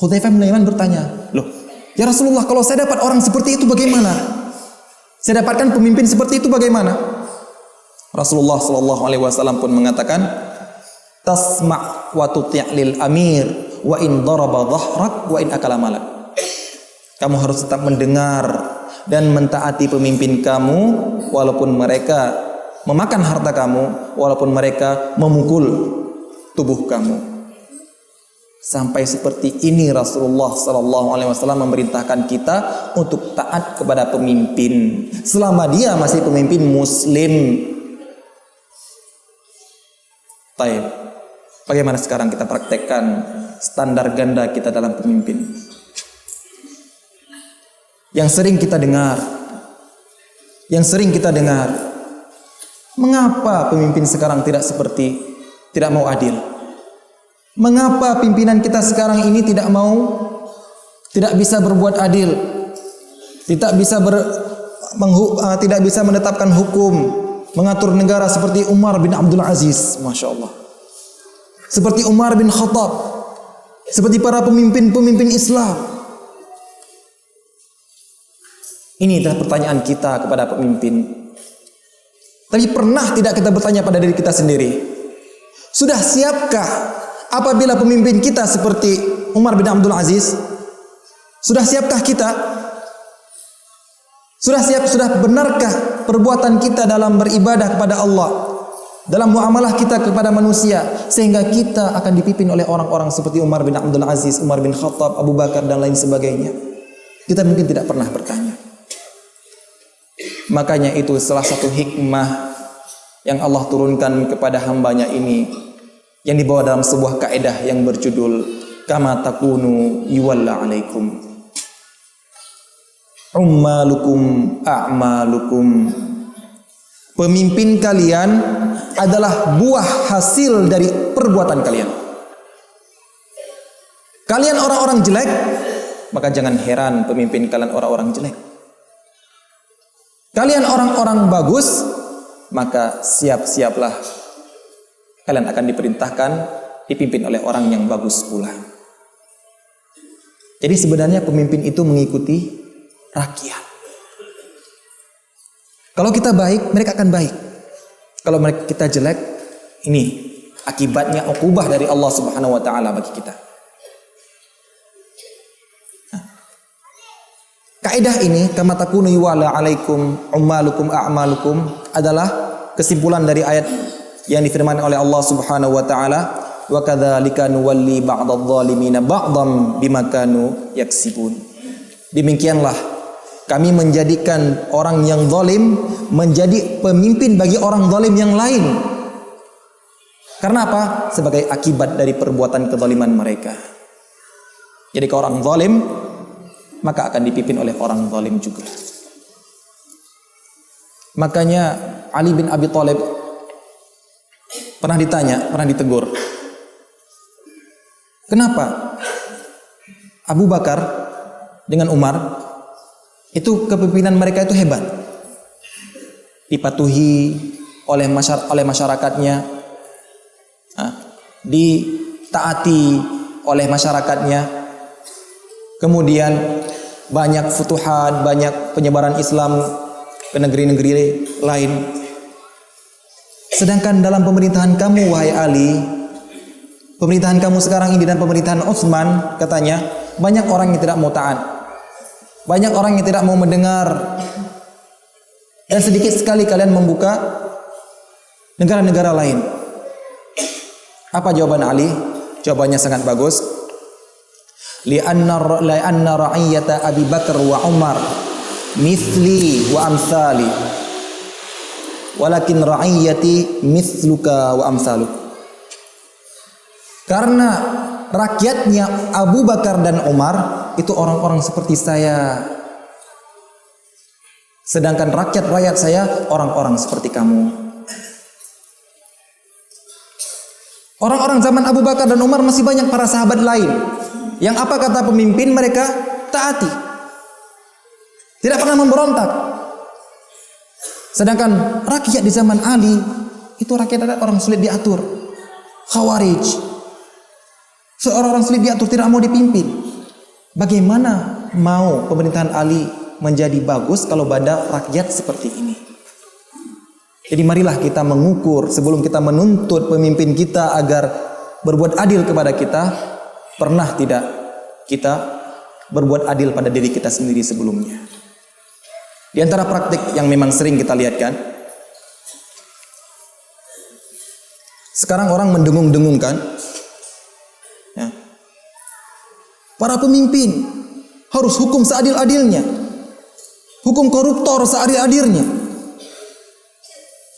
Hudzaifah bin Yaman bertanya, loh, ya Rasulullah, kalau saya dapat orang seperti itu bagaimana? Saya dapatkan pemimpin seperti itu bagaimana? Rasulullah sallallahu alaihi wasallam pun mengatakan, tasma' wa tuti' lil amir wa in daraba dhahrak wa in akala malak. Kamu harus tetap mendengar dan mentaati pemimpin kamu walaupun mereka memakan harta kamu, walaupun mereka memukul tubuh kamu. Sampai seperti ini Rasulullah sallallahu alaihi wasallam memerintahkan kita untuk taat kepada pemimpin selama dia masih pemimpin muslim. Taib. Bagaimana sekarang kita praktekkan standar ganda kita dalam pemimpin? Yang sering kita dengar, mengapa pemimpin sekarang tidak mau adil? Mengapa pimpinan kita sekarang ini tidak bisa berbuat adil? Tidak bisa menetapkan hukum, mengatur negara seperti Umar bin Abdul Aziz, Masya Allah. Seperti Umar bin Khattab, seperti para pemimpin Islam. Ini adalah pertanyaan kita kepada pemimpin. Tapi pernah tidak kita bertanya pada diri kita sendiri? Sudah siapkah apabila pemimpin kita seperti Umar bin Abdul Aziz? Sudah siapkah kita? Sudah benarkah perbuatan kita dalam beribadah kepada Allah, dalam muamalah kita kepada manusia, sehingga kita akan dipimpin oleh orang-orang seperti Umar bin Abdul Aziz, Umar bin Khattab, Abu Bakar dan lain sebagainya? Kita mungkin tidak pernah bertanya. Makanya itu salah satu hikmah yang Allah turunkan kepada hambanya ini, yang dibawa dalam sebuah kaidah yang berjudul kama takunu yuwalla alaikum ummalukum a'malukum. Pemimpin kalian adalah buah hasil dari perbuatan kalian. Kalian orang-orang jelek, maka jangan heran pemimpin kalian orang-orang jelek. Kalian orang-orang bagus, maka siap-siaplah kalian akan diperintahkan dipimpin oleh orang yang bagus pula. Jadi sebenarnya pemimpin itu mengikuti rakyat. Kalau kita baik, mereka akan baik. Kalau kita jelek, ini akibatnya ukubah dari Allah Subhanahu wa taala bagi kita. Kaidah ini kama takunu yuwalla alaikum ummalukum a'malukum adalah kesimpulan dari ayat yang difirmankan oleh Allah Subhanahu wa taala, wa kadzalika nuwalli ba'dadh dhalimina ba'dhan bima kanu yaksibun. Demikianlah kami menjadikan orang yang zalim menjadi pemimpin bagi orang zalim yang lain. Karena apa? Sebagai akibat dari perbuatan kezaliman mereka. Jadi kalau orang zalim, maka akan dipimpin oleh orang zalim juga. Makanya Ali bin Abi Thalib pernah ditegur. Kenapa Abu Bakar dengan Umar itu kepemimpinan mereka itu hebat, dipatuhi oleh masyarakatnya, ditaati oleh masyarakatnya, kemudian banyak futuhat, banyak penyebaran Islam ke negeri-negeri lain. Sedangkan dalam pemerintahan kamu, wahai Ali, pemerintahan kamu sekarang ini dan pemerintahan Utsman, katanya banyak orang yang tidak mau taat. Banyak orang yang tidak mau mendengar. Dan sedikit sekali kalian membuka negara-negara lain. Apa jawaban Ali? Jawabannya sangat bagus. Li'anna ra'iyyata Abi Bakar wa Umar mithli wa amsali. Walakin ra'iyyati mithluka wa amsaluk. Karena rakyatnya Abu Bakar dan Umar itu orang-orang seperti saya. Sedangkan rakyat saya orang-orang seperti kamu. Orang-orang zaman Abu Bakar dan Umar masih banyak para sahabat lain yang apa kata pemimpin mereka taati. Tidak pernah memberontak. Sedangkan rakyat di zaman Ali itu rakyat orang sulit diatur. Khawarij. Seorang sulit diatur, tidak mau dipimpin. Bagaimana mau pemerintahan Ali menjadi bagus kalau pada rakyat seperti ini? Jadi marilah kita mengukur sebelum kita menuntut pemimpin kita agar berbuat adil kepada kita. Pernah tidak kita berbuat adil pada diri kita sendiri sebelumnya? Di antara praktik yang memang sering kita lihat kan, sekarang orang mendengung-dengungkan, ya, para pemimpin harus hukum seadil-adilnya, hukum koruptor seadil-adilnya,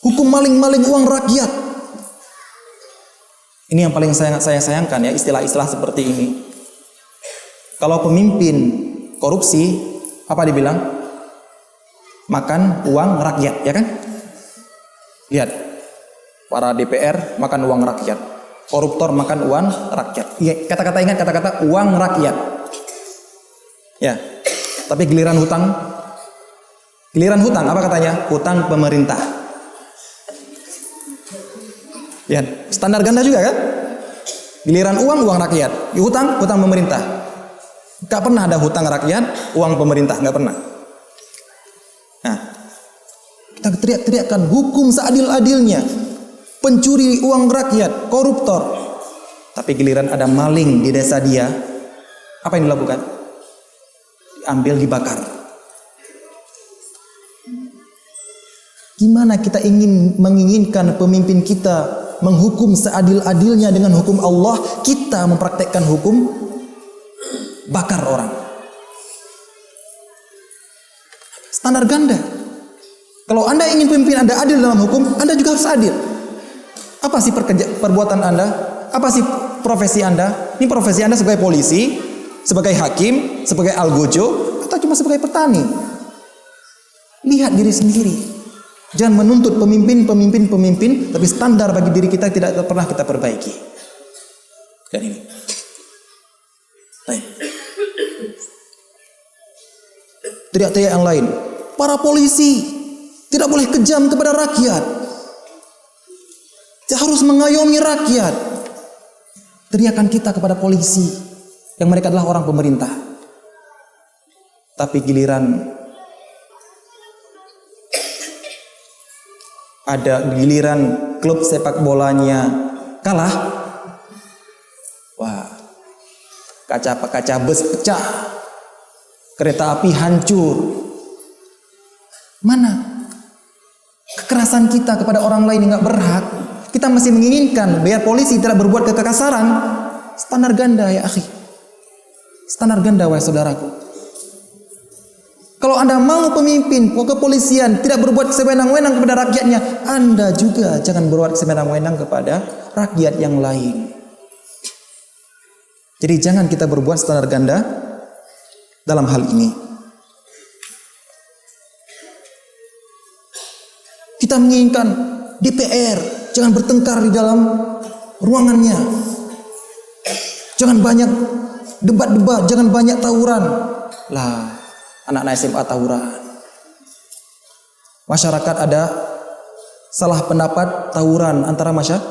hukum maling-maling uang rakyat. Ini yang paling saya sayangkan ya, istilah-istilah seperti ini. Kalau pemimpin korupsi, apa dibilang? Makan uang rakyat, ya kan? Lihat, para DPR makan uang rakyat, koruptor makan uang rakyat. Iya, ingat kata-kata uang rakyat. Ya, tapi giliran hutang apa katanya? Hutang pemerintah. Lihat, standar ganda juga kan? Giliran uang rakyat, hutang pemerintah. Gak pernah ada hutang rakyat, uang pemerintah, gak pernah. Nah, kita teriak-teriakkan hukum seadil-adilnya, pencuri uang rakyat, koruptor. Tapi giliran ada maling di desa dia, apa yang dilakukan? Diambil, dibakar. Gimana kita menginginkan pemimpin kita menghukum seadil-adilnya dengan hukum Allah, kita mempraktekkan hukum bakar orang. Standar ganda. Kalau Anda ingin pemimpin Anda adil dalam hukum, Anda juga harus adil. Apa sih perbuatan Anda? Apa sih profesi Anda? Ini profesi Anda sebagai polisi, sebagai hakim, sebagai algojo, atau cuma sebagai petani? Lihat diri sendiri. Jangan menuntut pemimpin, tapi standar bagi diri kita tidak pernah kita perbaiki. Dan ini. Teriak-teriak yang lain. Para polisi tidak boleh kejam kepada rakyat. Harus mengayomi rakyat. Teriakan kita kepada polisi yang mereka adalah orang pemerintah. Tapi giliran klub sepak bolanya kalah, wah, kaca bus pecah, kereta api hancur. Mana kekerasan kita kepada orang lain yang gak berhak? Kita masih menginginkan biar polisi tidak berbuat kekerasan. Standar ganda ya akhi, standar ganda wahai saudaraku. Kalau Anda mau pemimpin kepolisian tidak berbuat sewenang-wenang kepada rakyatnya, Anda juga jangan berbuat sewenang-wenang kepada rakyat yang lain. Jadi jangan kita berbuat standar ganda dalam hal ini. Kita menginginkan DPR jangan bertengkar di dalam ruangannya. Jangan banyak debat-debat, jangan banyak tawuran. Lah, anak-anak SMA tawuran. Masyarakat ada salah pendapat, tawuran antara masyarakat.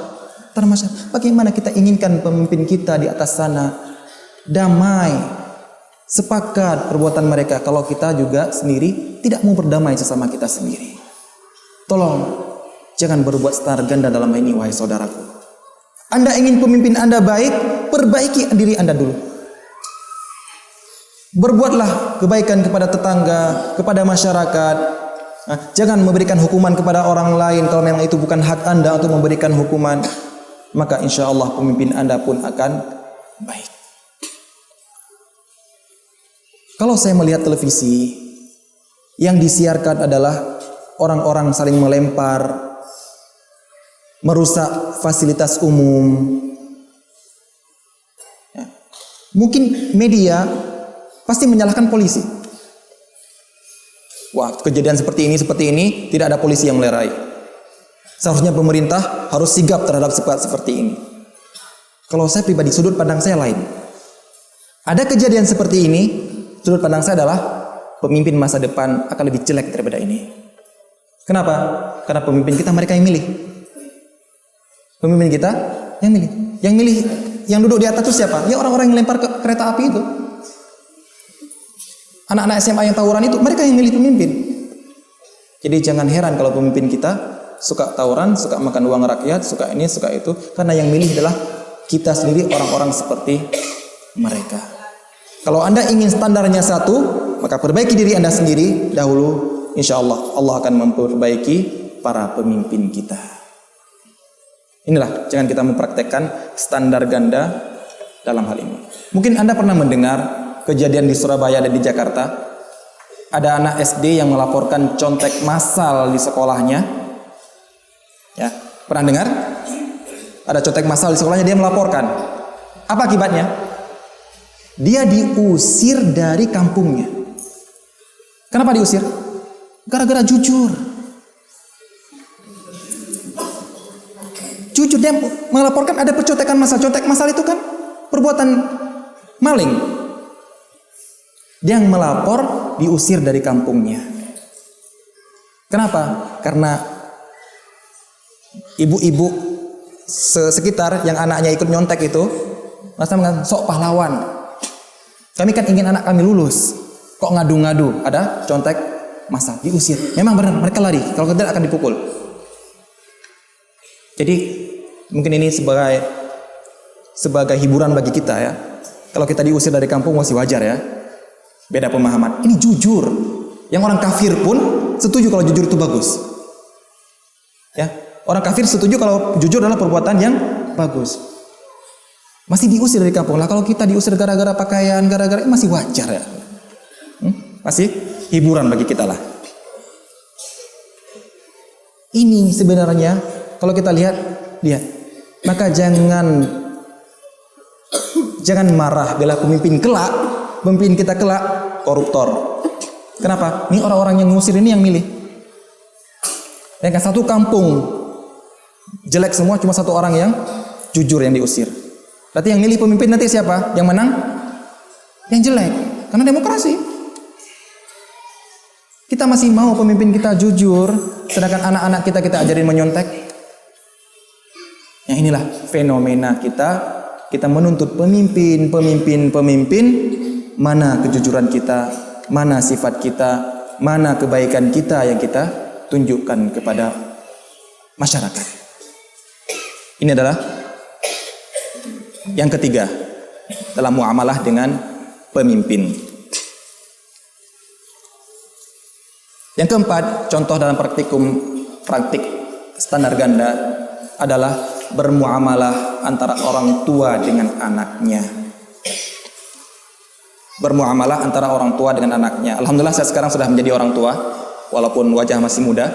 Bagaimana kita inginkan pemimpin kita di atas sana damai, sepakat perbuatan mereka, kalau kita juga sendiri tidak mau berdamai sesama kita sendiri. Tolong jangan berbuat standar ganda dalam ini wahai saudaraku. Anda ingin pemimpin Anda baik, perbaiki diri Anda dulu. Berbuatlah kebaikan kepada tetangga, kepada masyarakat. Jangan memberikan hukuman kepada orang lain kalau memang itu bukan hak Anda untuk memberikan hukuman. Maka insya Allah pemimpin Anda pun akan baik. Kalau saya melihat televisi, yang disiarkan adalah orang-orang saling melempar, merusak fasilitas umum. Mungkin media pasti menyalahkan polisi. Wah, kejadian seperti ini tidak ada polisi yang melerai. Seharusnya pemerintah harus sigap terhadap sifat seperti ini. Kalau saya pribadi, sudut pandang saya lain. Ada kejadian seperti ini, sudut pandang saya adalah pemimpin masa depan akan lebih jelek daripada ini. Kenapa? Karena pemimpin kita mereka yang milih. Pemimpin kita yang milih. Yang duduk di atas itu siapa? Ya orang-orang yang lempar ke kereta api itu. Anak-anak SMA yang tawuran itu, mereka yang milih pemimpin. Jadi jangan heran kalau pemimpin kita suka tawuran, suka makan uang rakyat, suka ini, suka itu. Karena yang milih adalah kita sendiri, orang-orang seperti mereka. Kalau Anda ingin standarnya satu, maka perbaiki diri Anda sendiri dahulu. Insya Allah, Allah akan memperbaiki para pemimpin kita. Inilah, jangan kita mempraktekkan standar ganda dalam hal ini. Mungkin Anda pernah mendengar kejadian di Surabaya dan di Jakarta. Ada anak SD yang melaporkan contek massal di sekolahnya. Ya, pernah dengar? Ada contek massal di sekolahnya, dia melaporkan. Apa akibatnya? Dia diusir dari kampungnya. Kenapa diusir? Gara-gara jujur. Jujur, dia melaporkan ada pencontekan massal. Contek massal itu kan perbuatan maling. Dia yang melapor, diusir dari kampungnya. Kenapa? Karena ibu-ibu sekitar yang anaknya ikut nyontek itu merasa mengatakan sok pahlawan. Kami kan ingin anak kami lulus. Kok ngadu-ngadu? Ada contek massal, diusir. Memang benar, mereka lari. Kalau tidak akan dipukul. Jadi mungkin ini sebagai hiburan bagi kita ya. Kalau kita diusir dari kampung masih wajar ya. Beda pemahaman. Ini jujur. Yang orang kafir pun setuju kalau jujur itu bagus. Ya, orang kafir setuju kalau jujur adalah perbuatan yang bagus. Masih diusir dari kampung. Lah kalau kita diusir gara-gara pakaian, gara-gara masih wajar ya. Masih hiburan bagi kita lah. Ini sebenarnya kalau kita lihat, maka jangan marah bila pemimpin kita kelak koruptor. Kenapa? Ini orang-orang yang ngusir ini yang milih. Ya kan, satu kampung jelek semua, cuma satu orang yang jujur yang diusir. Berarti yang milih pemimpin nanti siapa? Yang menang? Yang jelek. Karena demokrasi. Kita masih mau pemimpin kita jujur, sedangkan anak-anak kita ajarin menyontek. Yang inilah fenomena kita menuntut pemimpin, mana kejujuran kita, mana sifat kita, mana kebaikan kita yang kita tunjukkan kepada masyarakat. Ini adalah yang ketiga dalam muamalah dengan pemimpin. Yang keempat, contoh dalam praktik standar ganda adalah bermuamalah antara orang tua dengan anaknya. Bermuamalah antara orang tua dengan anaknya. Alhamdulillah saya sekarang sudah menjadi orang tua, walaupun wajah masih muda.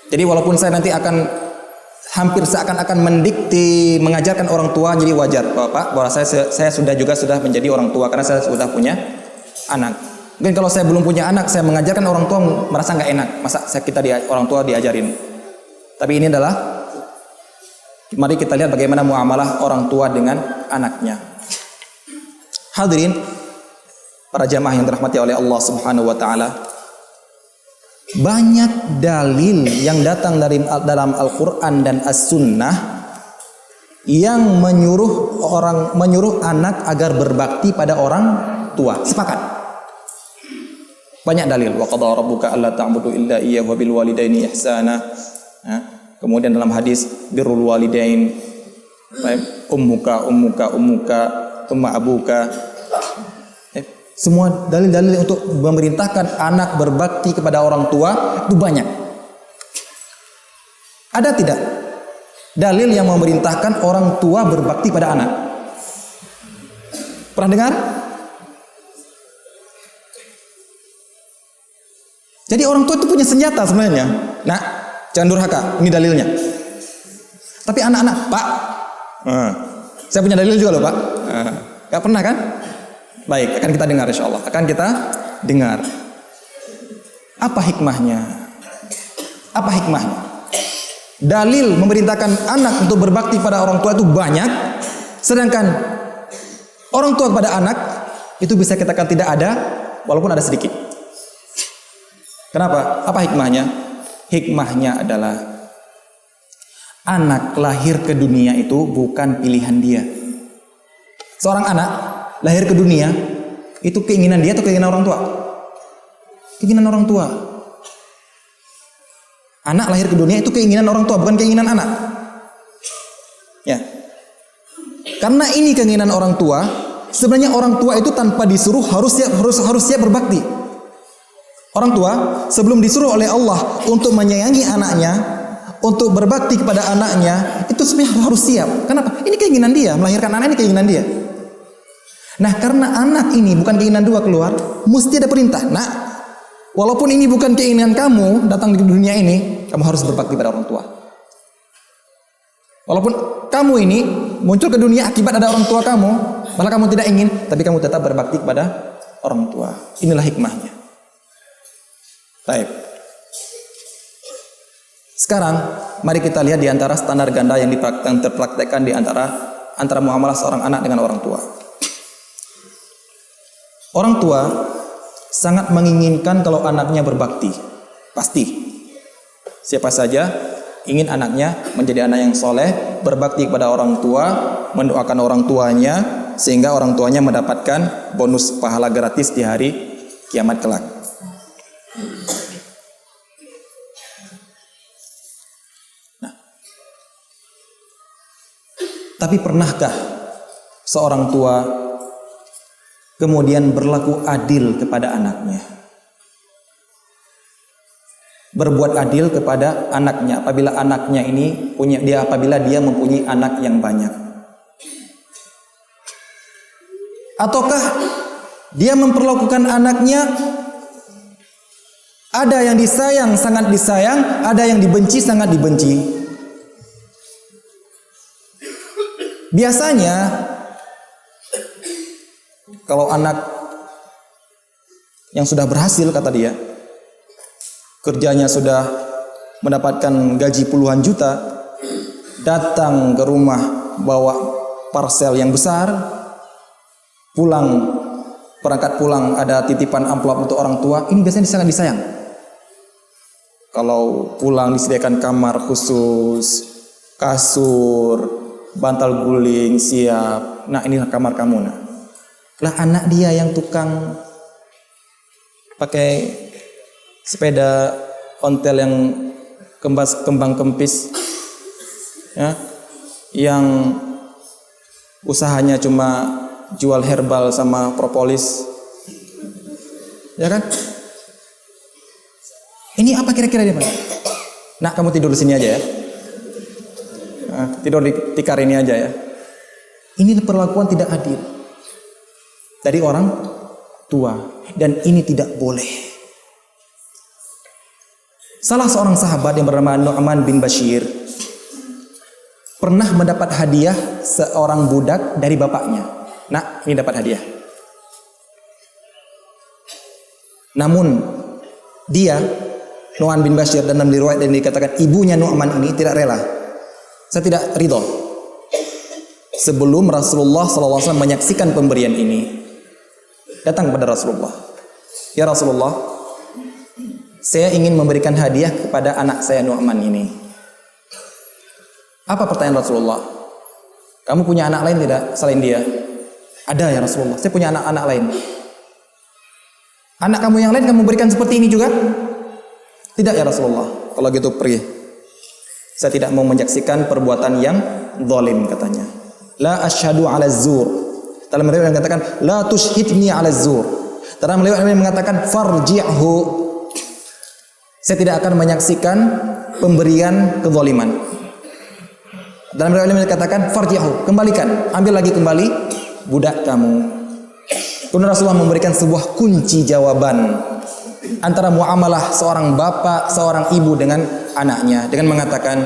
Jadi walaupun saya nanti akan hampir seakan-akan mendikte mengajarkan orang tua, jadi wajar Bapak bahwa saya sudah menjadi orang tua karena saya sudah punya anak. Mungkin kalau saya belum punya anak, saya mengajarkan orang tua merasa nggak enak. Masa orang tua diajarin? Tapi ini adalah, mari kita lihat bagaimana muamalah orang tua dengan anaknya. Hadirin, para jamaah yang dirahmati oleh Allah Subhanahu wa taala. Banyak dalil yang datang dalam Al-Qur'an dan As-Sunnah yang menyuruh anak agar berbakti pada orang tua. Sepakat. Banyak dalil. Wa qadha rabbuka alla ta'budu illa iyyahu wa bil walidaini ihsana. Kemudian dalam hadis birrul walidain, ummuka thumma abuka. Semua dalil-dalil untuk memerintahkan anak berbakti kepada orang tua itu banyak. Ada tidak dalil yang memerintahkan orang tua berbakti pada anak? Pernah dengar? Jadi orang tua itu punya senjata sebenarnya. Nah, jangan durhaka, ini dalilnya. Tapi anak-anak, Pak, saya punya dalil juga loh Pak. Gak pernah kan? Baik, akan kita dengar insyaallah. Akan kita dengar. Apa hikmahnya? Apa hikmahnya? Dalil memerintahkan anak untuk berbakti pada orang tua itu banyak, sedangkan orang tua kepada anak itu bisa katakan tidak ada, walaupun ada sedikit. Kenapa? Apa hikmahnya? Hikmahnya adalah anak lahir ke dunia itu bukan pilihan dia. Seorang anak lahir ke dunia itu keinginan dia atau keinginan orang tua? Keinginan orang tua. Anak lahir ke dunia itu keinginan orang tua, bukan keinginan anak. Ya. Karena ini keinginan orang tua, sebenarnya orang tua itu tanpa disuruh harus siap berbakti. Orang tua sebelum disuruh oleh Allah untuk menyayangi anaknya, untuk berbakti kepada anaknya, itu sebenarnya harus siap. Kenapa? Ini keinginan dia, melahirkan anak ini keinginan dia. Nah, karena anak ini bukan keinginan dua keluar, mesti ada perintah. Nah, walaupun ini bukan keinginan kamu datang di dunia ini, kamu harus berbakti pada orang tua. Walaupun kamu ini muncul ke dunia akibat ada orang tua kamu, malah kamu tidak ingin, tapi kamu tetap berbakti kepada orang tua. Inilah hikmahnya. Baik. Sekarang mari kita lihat di antara standar ganda yang terpraktekkan di antara muamalah seorang anak dengan orang tua. Orang tua sangat menginginkan kalau anaknya berbakti. Pasti. Siapa saja ingin anaknya menjadi anak yang soleh, berbakti kepada orang tua, mendoakan orang tuanya, sehingga orang tuanya mendapatkan bonus pahala gratis di hari kiamat kelak. Nah, tapi pernahkah seorang tua kemudian berlaku adil kepada anaknya? Berbuat adil kepada anaknya apabila anaknya ini apabila dia mempunyai anak yang banyak. Ataukah dia memperlakukan anaknya, ada yang disayang sangat disayang, ada yang dibenci sangat dibenci. Biasanya kalau anak yang sudah berhasil, kata dia, kerjanya sudah mendapatkan gaji puluhan juta, datang ke rumah bawa parcel yang besar, berangkat pulang ada titipan amplop untuk orang tua, ini biasanya sangat disayang. Kalau pulang disediakan kamar khusus, kasur, bantal guling siap. Nah, inilah kamar kamu. Nah, lah anak dia yang tukang pakai sepeda ontel yang kembang kempis, ya, yang usahanya cuma jual herbal sama propolis, ya kan? Ini apa kira-kira dia? Nah, kamu tidur di sini aja ya. Nah, tidur di tikar ini aja ya. Ini perlakuan tidak adil dari orang tua, dan ini tidak boleh. Salah seorang sahabat yang bernama Nu'man bin Bashir pernah mendapat hadiah seorang budak dari bapaknya. Nah, ini dapat hadiah. Namun dia, Nu'man bin Bashir, dan dalam riwayat yang dikatakan ibunya Nu'man ini tidak rela. Saya tidak ridho. Sebelum Rasulullah SAW menyaksikan pemberian ini, datang kepada Rasulullah. Ya Rasulullah, saya ingin memberikan hadiah kepada anak saya Nu'man ini. Apa pertanyaan Rasulullah? Kamu punya anak lain tidak selain dia? Ada ya Rasulullah, saya punya anak-anak lain. Anak kamu yang lain kamu berikan seperti ini juga? Tidak ya Rasulullah. Kalau gitu pergi. Saya tidak mau menyaksikan perbuatan yang zalim, katanya. La asyhadu 'ala zur. Dalam riwayat yang mengatakan la tushhidni 'ala zur. Dalam riwayat yang mengatakan farji'hu. Saya tidak akan menyaksikan pemberian kezaliman. Dalam riwayat ini dikatakan farji'hu, kembalikan, ambil lagi kembali budak kamu. Kemudian Rasulullah memberikan sebuah kunci jawaban antara muamalah seorang bapak, seorang ibu dengan anaknya, dengan mengatakan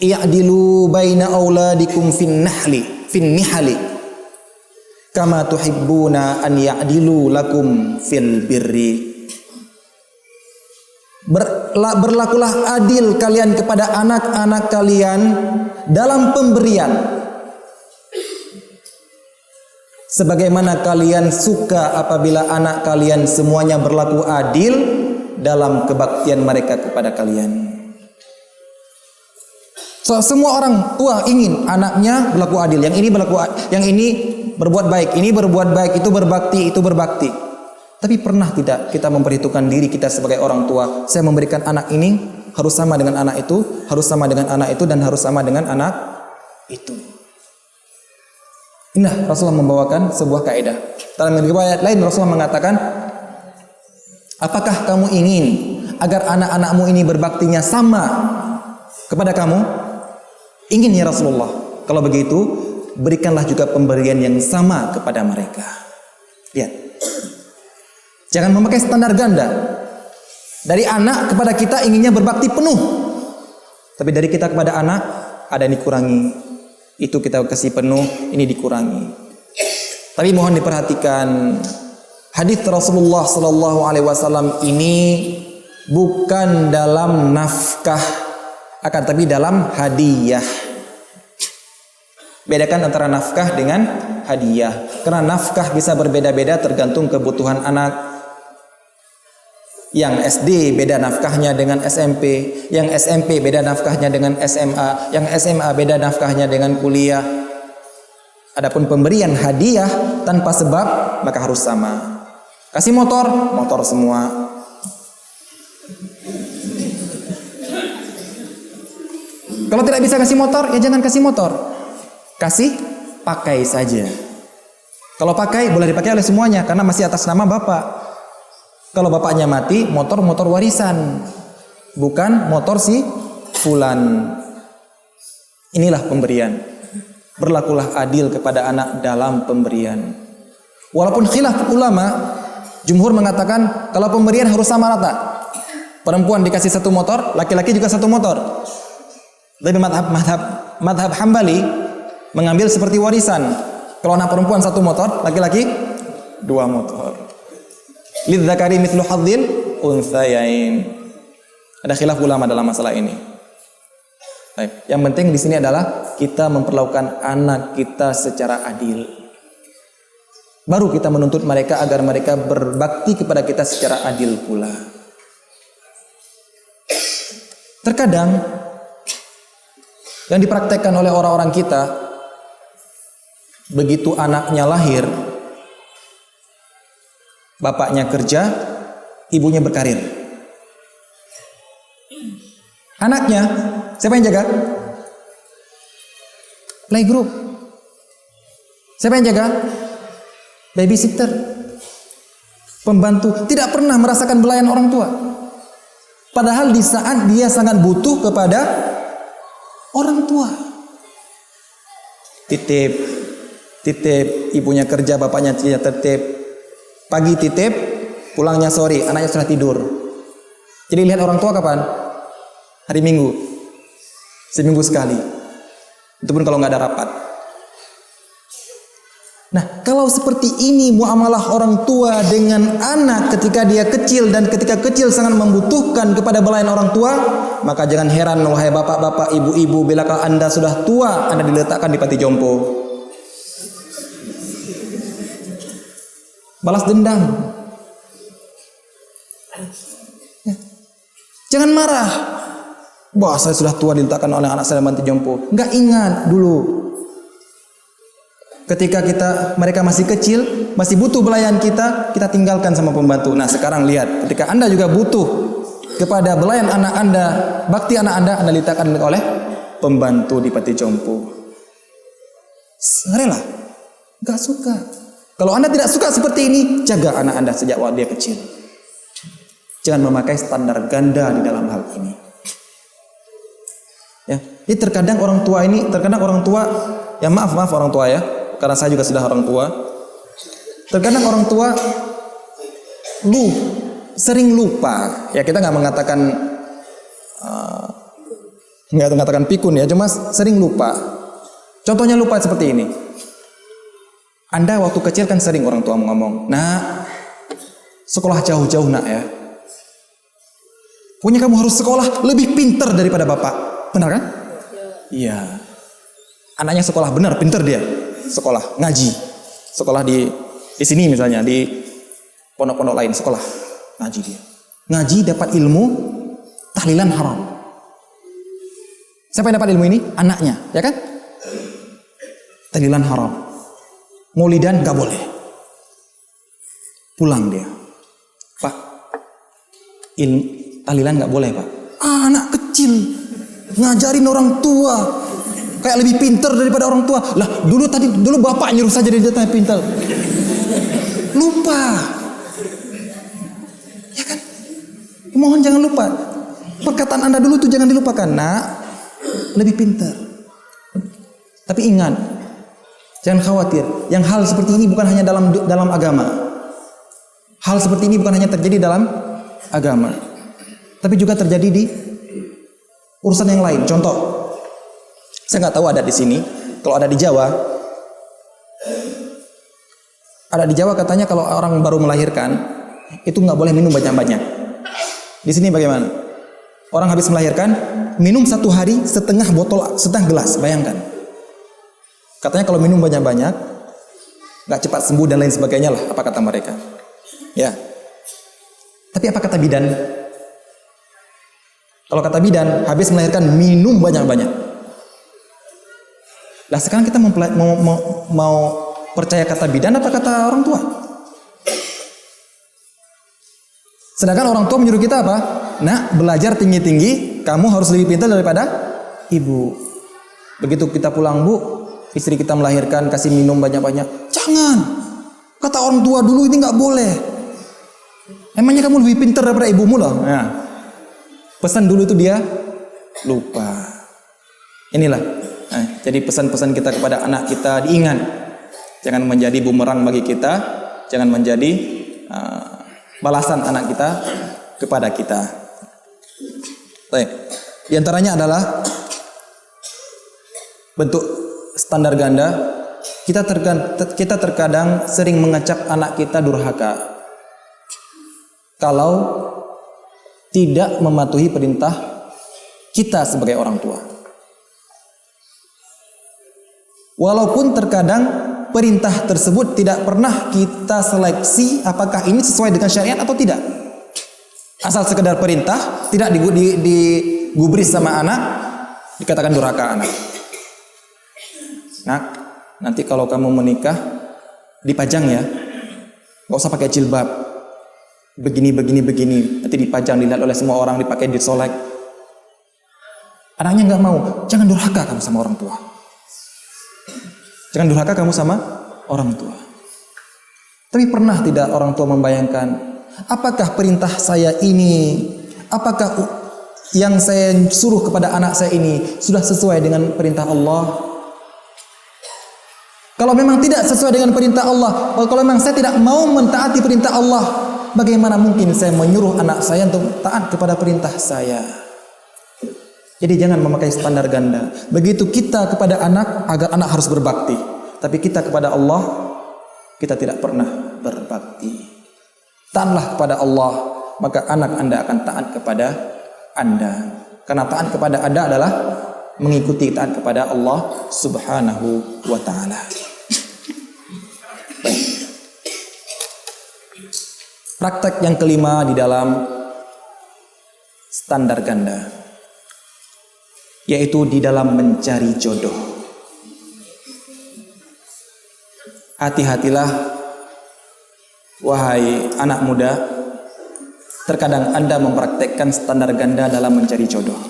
i'dilu baina auladikum fin nihali kama tuhibbuna an ya'dilu lakum fil birri. Berlakulah adil kalian kepada anak-anak kalian dalam pemberian, sebagaimana kalian suka apabila anak kalian semuanya berlaku adil dalam kebaktian mereka kepada kalian. So, semua orang tua ingin anaknya berlaku adil. Yang ini berbuat baik, ini berbuat baik, itu berbakti. Tapi pernah tidak kita memperhitungkan diri kita sebagai orang tua? Saya memberikan anak ini harus sama dengan anak itu, harus sama dengan anak itu, dan harus sama dengan anak itu. Nah, Rasulullah membawakan sebuah kaidah. Dalam riwayat lain Rasulullah mengatakan, apakah kamu ingin agar anak-anakmu ini berbaktinya sama kepada kamu? Ingin ya Rasulullah. Kalau begitu, berikanlah juga pemberian yang sama kepada mereka. Lihat. Jangan memakai standar ganda. Dari anak kepada kita inginnya berbakti penuh. Tapi dari kita kepada anak ada yang dikurangi. Itu kita kasih penuh, ini dikurangi. Tapi mohon diperhatikan, hadis Rasulullah sallallahu alaihi wasallam ini bukan dalam nafkah, akan tapi dalam hadiah. Bedakan antara nafkah dengan hadiah. Karena nafkah bisa berbeda-beda tergantung kebutuhan anak. Yang SD beda nafkahnya dengan SMP, yang SMP beda nafkahnya dengan SMA, yang SMA beda nafkahnya dengan kuliah. Adapun pemberian hadiah tanpa sebab maka harus sama. Kasih motor, motor semua. Kalau tidak bisa kasih motor, ya jangan kasih motor. Kasih pakai saja. Kalau pakai boleh dipakai oleh semuanya karena masih atas nama bapak. Kalau bapaknya mati, motor warisan, bukan motor si fulan. Inilah pemberian. Berlakulah adil kepada anak dalam pemberian. Walaupun khilaf ulama, jumhur mengatakan kalau pemberian harus sama rata. Perempuan dikasih satu motor, laki-laki juga satu motor. Tapi madhab Hambali mengambil seperti warisan. Kalau anak perempuan satu motor, laki-laki dua motor. Lidzakari mithlu hadzil untsayain. Ada khilaf ulama dalam masalah ini. Baik. Yang penting di sini adalah kita memperlakukan anak kita secara adil. Baru kita menuntut mereka agar mereka berbakti kepada kita secara adil pula. Terkadang yang dipraktekkan oleh orang-orang kita, begitu anaknya lahir, bapaknya kerja, ibunya berkarir. Anaknya, siapa yang jaga? Playgroup. Siapa yang jaga? Babysitter. Pembantu. Tidak pernah merasakan belayan orang tua. Padahal di saat dia sangat butuh kepada orang tua. Titip, ibunya kerja, bapaknya tidak titip. Pagi titip, pulangnya sore, anaknya sudah tidur. Jadi lihat orang tua kapan? Hari Minggu. Seminggu sekali. Itu pun kalau nggak ada rapat. Nah, kalau seperti ini muamalah orang tua dengan anak ketika dia kecil dan ketika kecil sangat membutuhkan kepada belayan orang tua, maka jangan heran wahai bapak-bapak, ibu-ibu, bila Anda sudah tua, Anda diletakkan di panti jompo. Balas dendam. Ya. Jangan marah. Wah, saya sudah tua diletakkan oleh anak saya panti jompo. Enggak, ingat dulu. Ketika mereka masih kecil, masih butuh belayan kita tinggalkan sama pembantu. Nah, sekarang lihat, ketika Anda juga butuh kepada belayan anak Anda, bakti anak Anda letakkan oleh pembantu di panti jompo. Rela? Enggak suka. Kalau Anda tidak suka seperti ini, jaga anak Anda sejak waktu dia kecil. Jangan memakai standar ganda di dalam hal ini. Ya, jadi terkadang orang tua, ya maaf orang tua ya, karena saya juga sudah orang tua. Terkadang orang tua sering lupa. Ya, kita nggak mengatakan pikun ya, cuma sering lupa. Contohnya lupa seperti ini. Anda waktu kecil kan sering orang tua ngomong, "Nak, sekolah jauh-jauh nak ya. Pokoknya kamu harus sekolah lebih pintar daripada bapak." Benar kan? Iya. Anaknya sekolah benar, pintar dia. Sekolah, ngaji. Sekolah di sini misalnya, di pondok-pondok lain sekolah. Ngaji dia. Ngaji dapat ilmu tahlilan haram. Siapa yang dapat ilmu ini? Anaknya, ya kan? Tahlilan haram. Maulidan gak boleh. Pulang dia, "Pak, tahlilan gak boleh Pak." Anak kecil ngajarin orang tua kayak lebih pintar daripada orang tua. Lah, dulu bapak nyuruh saja dia pintar. Lupa. Ya kan? Mohon jangan lupa. Perkataan Anda dulu tuh jangan dilupakan. Nak, lebih pintar. Tapi ingat, jangan khawatir. Yang hal seperti ini bukan hanya dalam agama. Hal seperti ini bukan hanya terjadi dalam agama, tapi juga terjadi urusan yang lain. Contoh, saya nggak tahu ada di sini. Kalau ada di Jawa katanya kalau orang baru melahirkan itu nggak boleh minum banyak-banyak. Di sini bagaimana? Orang habis melahirkan minum 1 hari setengah gelas, bayangkan. Katanya kalau minum banyak-banyak nggak cepat sembuh dan lain sebagainya lah, apa kata mereka? Ya. Tapi apa kata bidan? Kalau kata bidan habis melahirkan minum banyak-banyak. Lah sekarang kita mau percaya kata bidan apa kata orang tua? Sedangkan orang tua menyuruh kita apa? Nak, belajar tinggi-tinggi, kamu harus lebih pintar daripada ibu. Begitu kita pulang, Bu, istri kita melahirkan, kasih minum banyak-banyak. Jangan. Kata orang tua dulu ini nggak boleh. Emangnya kamu lebih pintar daripada ibumu loh? Nah, pesan dulu itu dia lupa. Inilah. Nah, jadi pesan-pesan kita kepada anak kita diingat. Jangan menjadi bumerang bagi kita, jangan menjadi balasan anak kita kepada kita. Baik. Di antaranya adalah bentuk standar ganda. Kita terkadang sering mengecap anak kita durhaka kalau tidak mematuhi perintah kita sebagai orang tua. Walaupun terkadang perintah tersebut tidak pernah kita seleksi apakah ini sesuai dengan syariat atau tidak. Asal sekedar perintah, tidak digubris sama anak, dikatakan durhaka anak. Nak, nanti kalau kamu menikah dipajang ya, nggak usah pakai jilbab. Begini. Nanti dipajang, dilihat oleh semua orang, dipakai disolek. Anaknya nggak mau. Jangan durhaka kamu sama orang tua. Jangan durhaka kamu sama orang tua. Tapi pernah tidak orang tua membayangkan, apakah perintah saya ini, apakah yang saya suruh kepada anak saya ini sudah sesuai dengan perintah Allah? Kalau memang tidak sesuai dengan perintah Allah, kalau memang saya tidak mau mentaati perintah Allah, bagaimana mungkin saya menyuruh anak saya untuk taat kepada perintah saya? Jadi jangan memakai standar ganda. Begitu kita kepada anak, agar anak harus berbakti. Tapi kita kepada Allah, kita tidak pernah berbakti. Taatlah kepada Allah, maka anak Anda akan taat kepada Anda. Karena taat kepada Anda adalah mengikuti taat kepada Allah Subhanahu wa ta'ala. Praktek yang kelima di dalam standar ganda, yaitu di dalam mencari jodoh. Hati-hatilah wahai anak muda, terkadang Anda mempraktekkan standar ganda dalam mencari jodoh.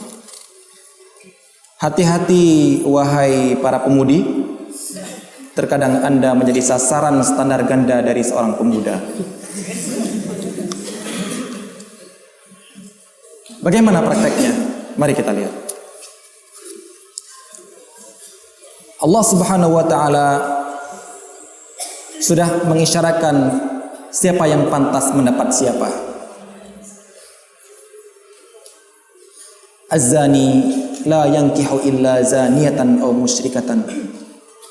Hati-hati wahai para pemudi, terkadang Anda menjadi sasaran standar ganda dari seorang pemuda. Bagaimana prakteknya? Mari kita lihat. Allah Subhanahu wa ta'ala sudah mengisyaratkan siapa yang pantas mendapat siapa. Az-zani la yankihu illa zaniyatan aw musyrikatan,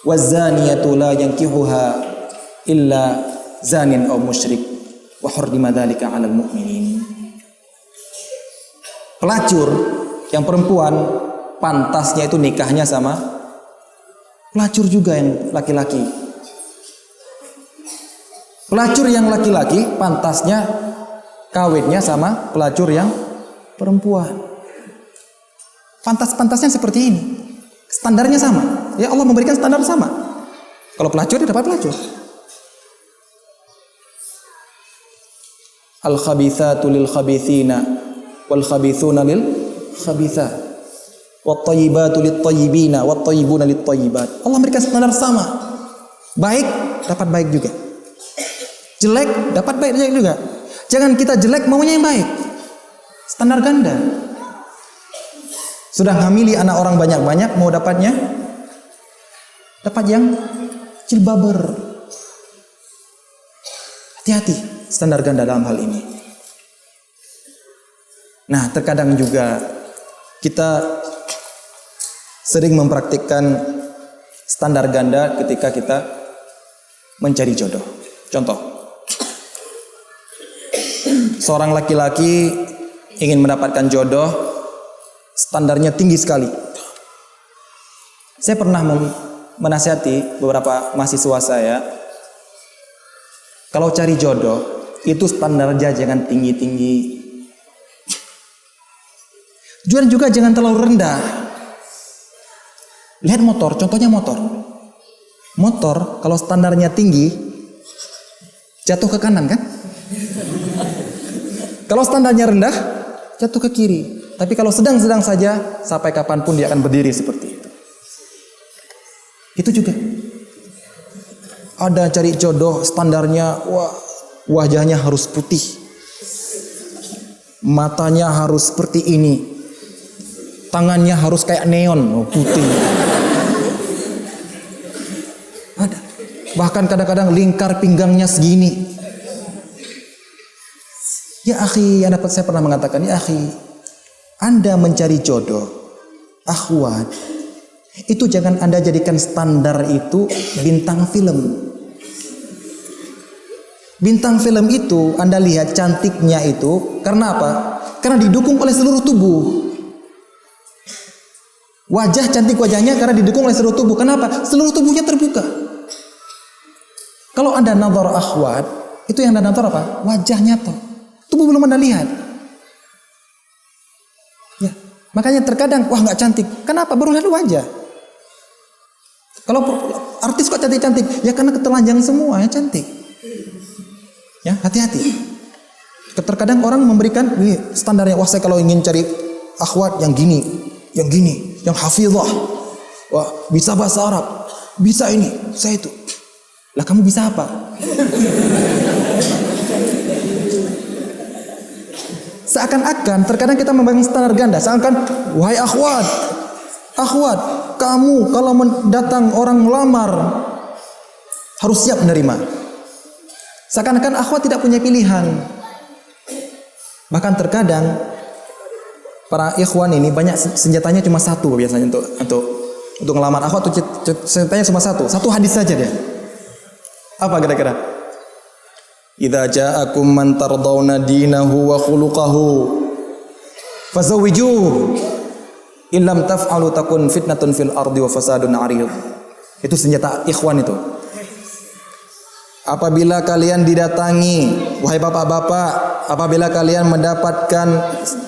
waz-zaniyatu la yankihuha illa zanin aw musyrik, wa hurrima dzalika 'alal mu'minin. Pelacur yang perempuan pantasnya itu nikahnya sama pelacur juga yang laki-laki. Pelacur yang laki-laki pantasnya kawinnya sama pelacur yang perempuan. Pantas-pantasnya seperti ini. Standarnya sama. Ya Allah memberikan standar sama. Kalau pelacur dia dapat pelacur. Al-khabithatu lil khabithina wal khabithuna lil khabithat wat thayyibatu lit thayyibina wat thayyibuna lit thayyibat. Allah memberikan standar sama. Baik dapat baik juga. Jelek dapat baik juga. Jangan kita jelek maunya yang baik. Standar ganda. Sudah ngamili anak orang banyak-banyak, mau dapatnya dapat yang jilbaber. Hati-hati standar ganda dalam hal ini. Nah, terkadang juga kita sering mempraktikkan standar ganda ketika kita mencari jodoh. Contoh, seorang laki-laki ingin mendapatkan jodoh, standarnya tinggi sekali. Saya pernah menasihati beberapa mahasiswa saya, kalau cari jodoh itu standarnya jangan tinggi-tinggi, juga jangan terlalu rendah. Lihat motor, contohnya motor kalau standarnya tinggi jatuh ke kanan kan? Kalau standarnya rendah jatuh ke kiri. Tapi kalau sedang-sedang saja, sampai kapanpun dia akan berdiri seperti itu. Itu juga ada cari jodoh standarnya, wajahnya harus putih, matanya harus seperti ini, tangannya harus kayak neon, putih. Ada. Bahkan kadang-kadang lingkar pinggangnya segini. Ya akhi, saya pernah mengatakan, ya akhi, Anda mencari jodoh, akhwat, itu jangan Anda jadikan standar itu bintang film. Bintang film itu Anda lihat cantiknya itu karena apa? Karena didukung oleh seluruh tubuh. Wajah cantik wajahnya karena didukung oleh seluruh tubuh. Kenapa? Seluruh tubuhnya terbuka. Kalau Anda nazar akhwat, itu yang Anda nazar apa? Wajahnya toh. Tubuh belum Anda lihat. Ya, makanya terkadang nggak cantik. Kenapa? Baru lihat wajah. Kalau artis kok cantik-cantik? Ya karena ketelanjang semua ya cantik. Ya, hati-hati. Terkadang orang memberikan standarnya, saya kalau ingin cari akhwat yang gini, yang hafizah. Bisa bahasa Arab, bisa ini, saya itu. Lah kamu bisa apa? Seakan-akan terkadang kita membangun standar ganda. Seakan, wahai akhwat, kamu kalau datang orang melamar harus siap menerima. Seakan-akan akhwat tidak punya pilihan. Bahkan terkadang para ikhwan ini banyak senjatanya cuma satu biasanya untuk ngelamar akhwat. Senjatanya cuma satu hadis saja dia. Apa kira-kira? Idza ja'akum man tardawna dinahu wa khuluquhu fazawwijuhu illam taf'alu takun fitnatun fil ardi wa fasadun 'arid. Itu senjata ikhwan itu. Apabila kalian didatangi, wahai bapak-bapak, apabila kalian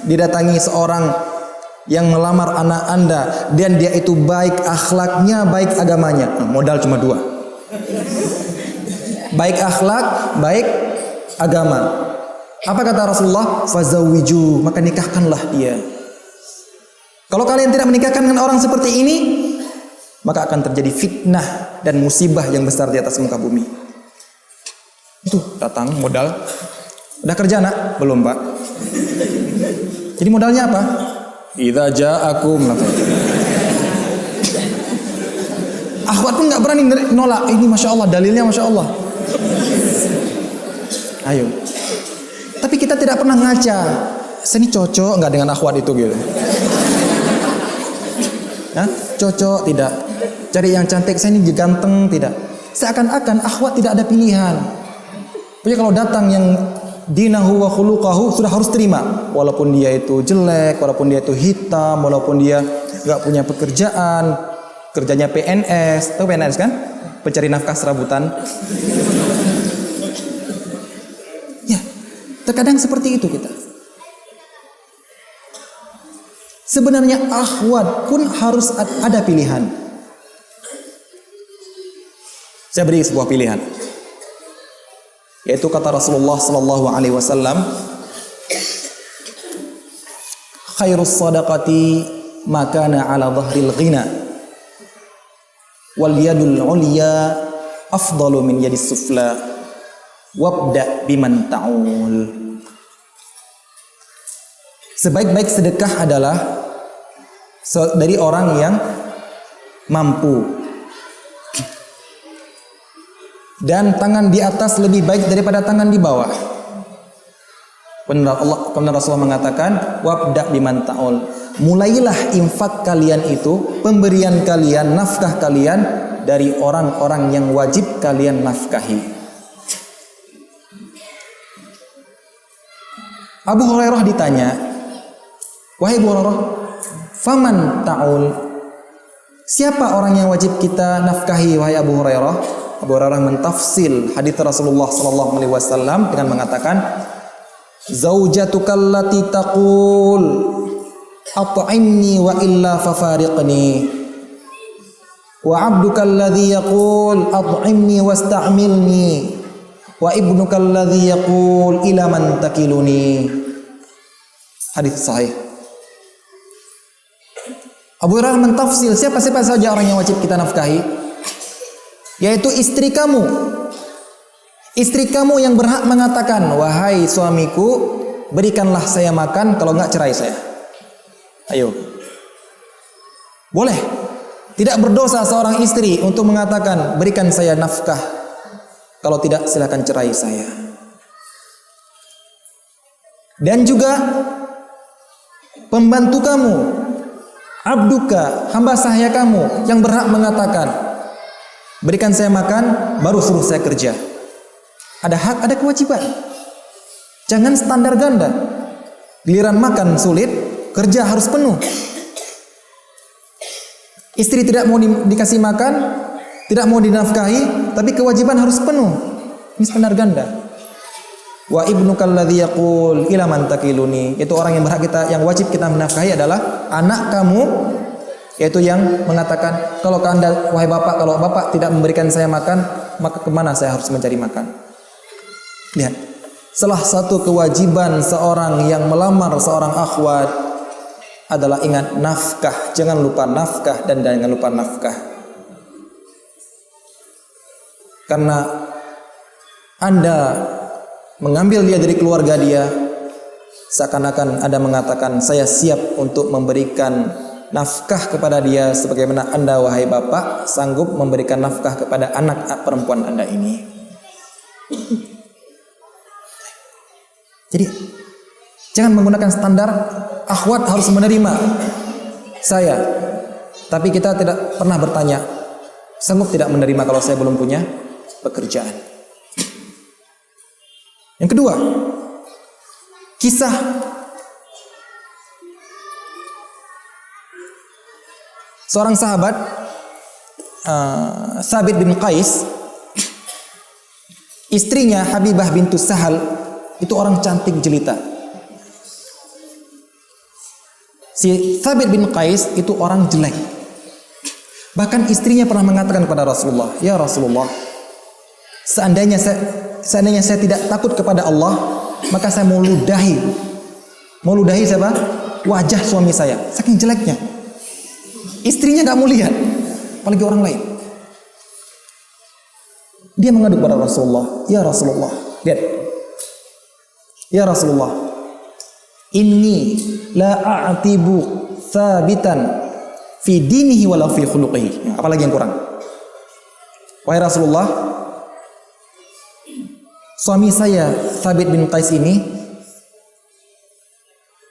didatangi seorang yang melamar anak Anda dan dia itu baik akhlaknya, baik agamanya, modal cuma 2. Baik akhlak, baik agama. Apa kata Rasulullah? Fazawwiju, maka nikahkanlah dia. Kalau kalian tidak menikahkan dengan orang seperti ini, maka akan terjadi fitnah dan musibah yang besar di atas muka bumi. Itu datang modal. Udah kerja nak? Belum pak. Jadi modalnya apa? Idza ja'akum. Akhwat pun nggak berani nolak. Ini masya Allah, dalilnya masya Allah. Ayo. Tapi kita tidak pernah ngaca. Saya ini cocok nggak dengan akhwat itu gitu? Hah? Cocok tidak? Cari yang cantik. Saya ini ganteng tidak? Seakan-akan akhwat tidak ada pilihan. Pokoknya kalau datang yang dinahu wa khuluquhu sudah harus terima, walaupun dia itu jelek, walaupun dia itu hitam, walaupun dia nggak punya pekerjaan, kerjanya PNS, tahu PNS kan? Pencari nafkah serabutan. Ya, terkadang seperti itu kita. Sebenarnya akhwat pun harus ada pilihan. Saya beri sebuah pilihan. Yaitu kata Rasulullah sallallahu alaihi wasallam, khairus sadaqati ma kana ala dhahril ghina wal yadul ulya afdalu min yadis sufla wabda biman ta'ul. Sebaik-baik sedekah adalah dari orang yang mampu. Dan tangan di atas lebih baik daripada tangan di bawah. Benar Rasulullah mengatakan wabda biman ta'ul. mulailah infak kalian itu, pemberian kalian, nafkah kalian dari orang-orang yang wajib kalian nafkahi. Abu Hurairah ditanya, wahai Abu Hurairah, faman ta'ul? Siapa orang yang wajib kita nafkahi, wahai Abu Hurairah? Abu Hurairah mentafsil hadits Rasulullah sallallahu alaihi wasallam dengan mengatakan, zaujatukal lati taqul at'imni wa illa fafariqni, wa 'abdukal ladzi yaqul at'imni wasta'milni, wa ibnukal ladzi yaqul ila man takiluni. Hadis sahih. Abu Hurairah mentafsil siapa saja orang yang wajib kita nafkahi, yaitu istri kamu. Istri kamu yang berhak mengatakan, wahai suamiku, berikanlah saya makan, kalau enggak cerai saya. Ayo. Boleh. Tidak berdosa seorang istri untuk mengatakan, berikan saya nafkah, kalau tidak silakan cerai saya. Dan juga pembantu kamu, abduka, hamba sahaya kamu, yang berhak mengatakan, berikan saya makan, baru suruh saya kerja. Ada hak, ada kewajiban. Jangan standar ganda. Giliran makan sulit, kerja harus penuh. Istri tidak mau dikasih makan, tidak mau dinafkahi, tapi kewajiban harus penuh. Ini standar ganda. Wa ibnukal ladzi yaqul ila man takiluni. Itu orang yang berhak yang wajib kita menafkahi adalah anak kamu, yaitu yang mengatakan, kalau Anda, wahai bapak, kalau bapak tidak memberikan saya makan, maka kemana saya harus mencari makan? Lihat, salah satu kewajiban seorang yang melamar seorang akhwat adalah ingat nafkah. Jangan lupa nafkah dan jangan lupa nafkah. Karena Anda mengambil dia dari keluarga dia, seakan-akan Anda mengatakan, saya siap untuk memberikan nafkah kepada dia sebagaimana Anda, wahai bapak, sanggup memberikan nafkah kepada anak perempuan Anda ini. Jadi jangan menggunakan standar akhwat harus menerima saya, tapi kita tidak pernah bertanya, sanggup tidak menerima kalau saya belum punya pekerjaan. Yang kedua, kisah seorang sahabat, Thabit bin Qais, istrinya Habibah bintu Sahal, itu orang cantik jelita. Si Thabit bin Qais itu orang jelek. Bahkan istrinya pernah mengatakan kepada Rasulullah, ya Rasulullah, seandainya saya tidak takut kepada Allah, maka saya mau ludahi siapa? Wajah suami saya, saking jeleknya. Istrinya gak mau lihat, apalagi orang lain. Dia mengadu kepada Rasulullah, ya Rasulullah, lihat, ya Rasulullah, inni la a'tibu thabitan fi dinihi wala fi khuluqihi. Apalagi yang kurang? Wahai Rasulullah, suami saya Thabit bin Qais ini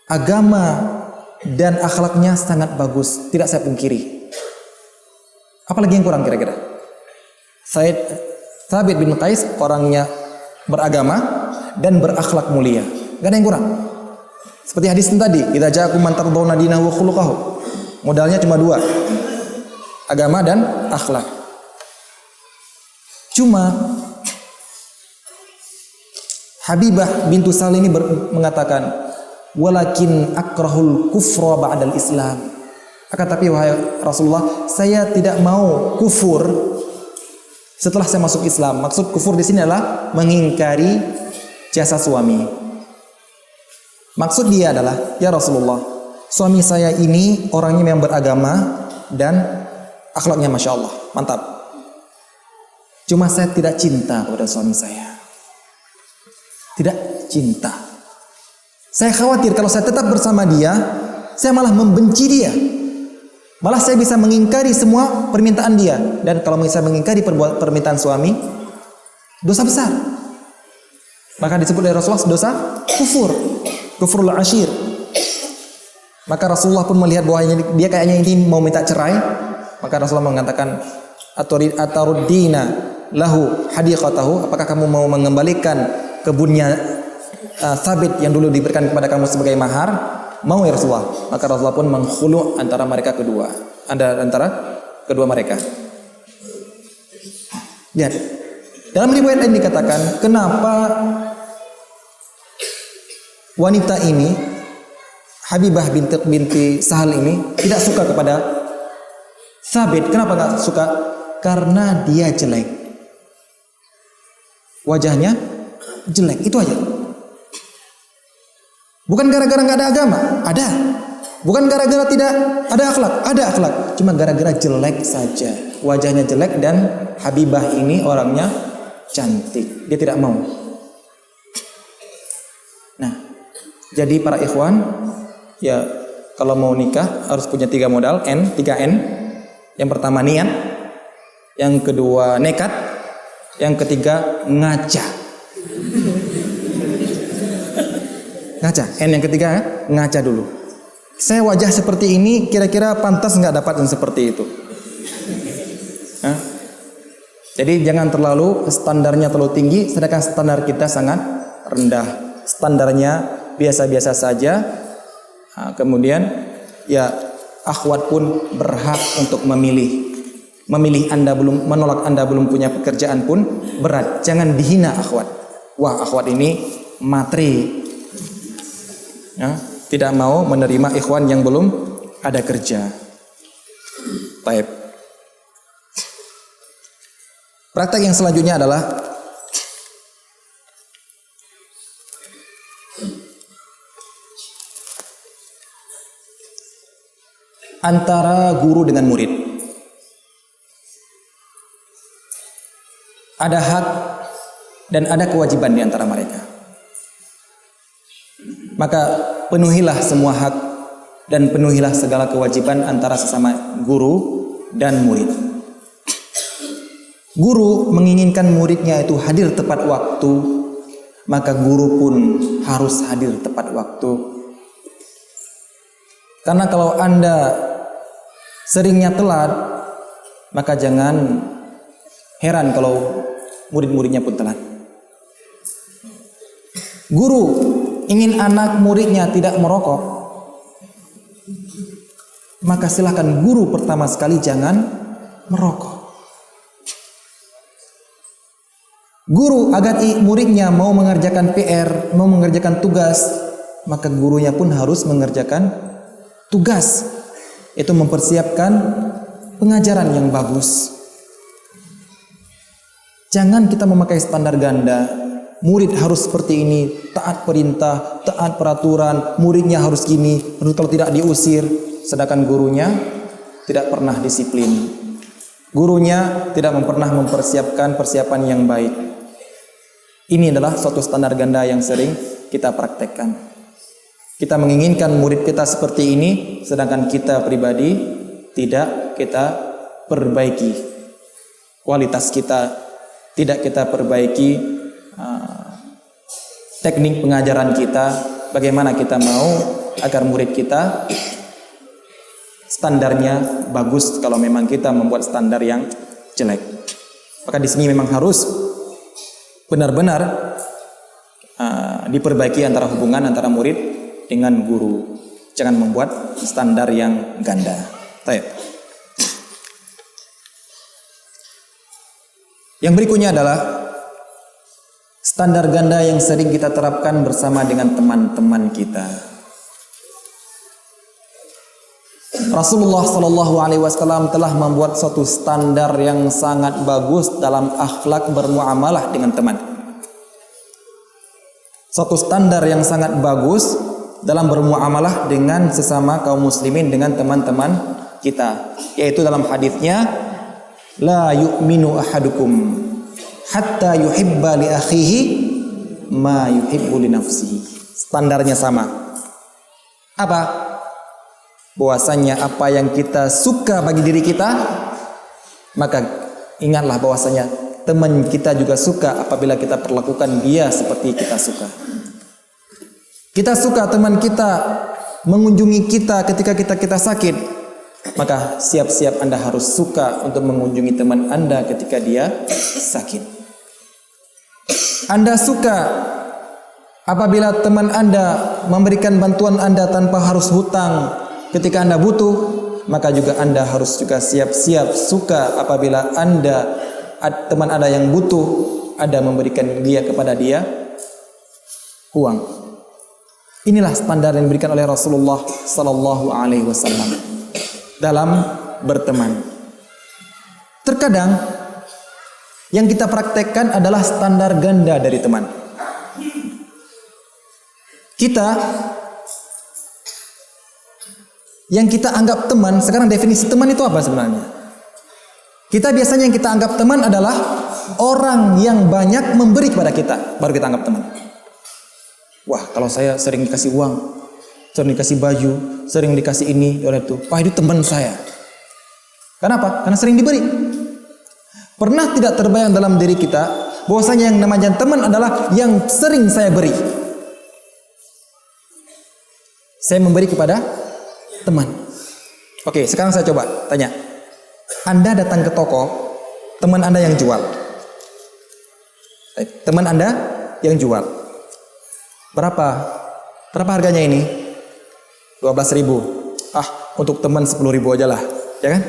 agama dan akhlaknya sangat bagus, tidak saya pungkiri. Apalagi yang kurang kira-kira? Thabit bin Qais orangnya beragama dan berakhlak mulia. Gak ada yang kurang. Seperti hadis tadi, idza ja'akum man tardawna dinahu wa khuluquhu. Modalnya cuma dua, agama dan akhlak. Cuma Habibah bintu Sal ini mengatakan, walakin akrahul kufra ba'dal Islam. Akan tapi wahai Rasulullah, saya tidak mau kufur setelah saya masuk Islam. Maksud kufur di sini adalah mengingkari jasa suami. Maksud dia adalah, ya Rasulullah, suami saya ini orangnya yang beragama dan akhlaknya masya Allah, mantap. Cuma saya tidak cinta kepada suami saya. Tidak cinta. Saya khawatir kalau saya tetap bersama dia, saya malah membenci dia. Malah saya bisa mengingkari semua permintaan dia. Dan kalau bisa mengingkari permintaan suami, dosa besar. Maka disebut oleh Rasulullah dosa kufur, kufrul ashir. Maka Rasulullah pun melihat bahwa dia kayaknya ini mau minta cerai. Maka Rasulullah mengatakan, ataruddina lahu hadiqatahu, apakah kamu mau mengembalikan kebunnya Thabit yang dulu diberikan kepada kamu sebagai mahar? Mau ya Rasulullah. Maka Rasulullah pun menghulu antara kedua mereka. Lihat, dalam riwayat ini dikatakan, kenapa wanita ini, Habibah binti Sahal ini tidak suka kepada Thabit. Kenapa nggak suka? Karena dia jelek, wajahnya jelek, itu aja. Bukan gara-gara nggak ada agama, ada. Bukan gara-gara tidak ada akhlak, cuma gara-gara jelek saja. Wajahnya jelek dan Habibah ini orangnya cantik, dia tidak mau. Nah, jadi para ikhwan, ya kalau mau nikah harus punya 3 modal, 3N. Yang pertama niat, yang kedua nekat, yang ketiga ngaca. Ngaca, N yang ketiga ya, ngaca dulu. Saya wajah seperti ini, kira-kira pantas nggak dapat yang seperti itu? Hah? Jadi jangan standarnya terlalu tinggi, sedangkan standar kita sangat rendah. Standarnya biasa-biasa saja. Nah, kemudian ya akhwat pun berhak untuk memilih. Menolak Anda belum punya pekerjaan pun berat. Jangan dihina akhwat. Wah, akhwat ini matre. Ya, tidak mau menerima ikhwan yang belum ada kerja. Baik. Praktek yang selanjutnya adalah antara guru dengan murid. Ada hak dan ada kewajiban di antara mereka. Maka penuhilah semua hak dan penuhilah segala kewajiban antara sesama guru dan murid. Guru menginginkan muridnya itu hadir tepat waktu, maka guru pun harus hadir tepat waktu. Karena kalau Anda seringnya telat, maka jangan heran kalau murid-muridnya pun telat. Guru ingin anak muridnya tidak merokok, maka silakan guru pertama sekali jangan merokok. Guru agar muridnya mau mengerjakan PR, mau mengerjakan tugas, maka gurunya pun harus mengerjakan tugas. Itu mempersiapkan pengajaran yang bagus. Jangan kita memakai standar ganda. Murid harus seperti ini, taat perintah, taat peraturan, muridnya harus gini, kalau tidak diusir. Sedangkan gurunya tidak pernah disiplin. Gurunya tidak pernah mempersiapkan persiapan yang baik. Ini adalah suatu standar ganda yang sering kita praktekkan. Kita menginginkan murid kita seperti ini, sedangkan kita pribadi tidak kita perbaiki. Kualitas kita tidak kita perbaiki. Teknik pengajaran kita, bagaimana kita mau agar murid kita standarnya bagus kalau memang kita membuat standar yang jelek. Maka di sini memang harus benar-benar diperbaiki antara hubungan antara murid dengan guru. Jangan membuat standar yang ganda. Baik. Yang berikutnya adalah standar ganda yang sering kita terapkan bersama dengan teman-teman kita. Rasulullah Shallallahu Alaihi Wasallam telah membuat suatu standar yang sangat bagus dalam akhlak bermuamalah dengan teman. Suatu standar yang sangat bagus dalam bermuamalah dengan sesama kaum muslimin, dengan teman-teman kita, yaitu dalam hadisnya, la yu'minu ahadukum hatta yuhibba li akhihi ma yuhibbu li nafsihi. Standarnya sama. Apa? Bahwasanya apa yang kita suka bagi diri kita, maka ingatlah bahwasanya teman kita juga suka apabila kita perlakukan dia seperti kita suka. Kita suka teman kita mengunjungi kita ketika kita sakit, maka siap-siap Anda harus suka untuk mengunjungi teman Anda ketika dia sakit. Anda suka apabila teman Anda memberikan bantuan Anda tanpa harus hutang ketika Anda butuh, maka juga Anda harus juga siap-siap suka apabila teman Anda yang butuh, Anda memberikan kepada dia uang. Inilah standar yang diberikan oleh Rasulullah sallallahu alaihi wasallam dalam berteman. Terkadang yang kita praktekkan adalah standar ganda dari teman. Yang kita anggap teman, sekarang definisi teman itu apa sebenarnya? Kita biasanya yang kita anggap teman adalah orang yang banyak memberi kepada kita, baru kita anggap teman. Wah, kalau saya sering dikasih uang, sering dikasih baju, sering dikasih ini, oleh itu, wah itu teman saya. Kenapa? Karena sering diberi. Pernah tidak terbayang dalam diri kita bahwasanya yang namanya teman adalah yang sering saya beri. Saya memberi kepada teman. Oke, sekarang saya coba tanya. Anda datang ke toko, teman Anda yang jual. Teman Anda yang jual. Berapa harganya ini? 12.000. Untuk teman 10.000 aja lah, ya kan?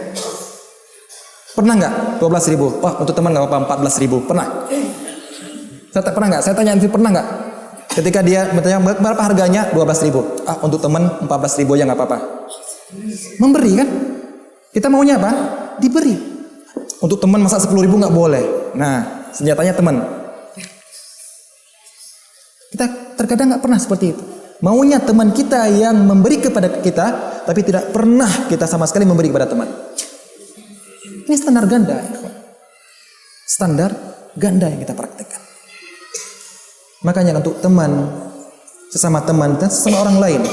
Pernah nggak 12.000? Wah, untuk teman nggak apa-apa 14.000. Pernah? Pernah nggak? Saya tanya, pernah nggak? Ketika dia bertanya berapa harganya, 12.000. Untuk teman 14.000 aja nggak apa-apa. Memberi kan? Kita maunya apa? Diberi. Untuk teman masa 10.000 nggak boleh. Nah, senjatanya teman. Kita terkadang nggak pernah seperti itu. Maunya teman kita yang memberi kepada kita, tapi tidak pernah kita sama sekali memberi kepada teman. Ini standar ganda. Standar ganda yang kita praktekkan. Makanya untuk teman, sesama teman dan sesama orang lain,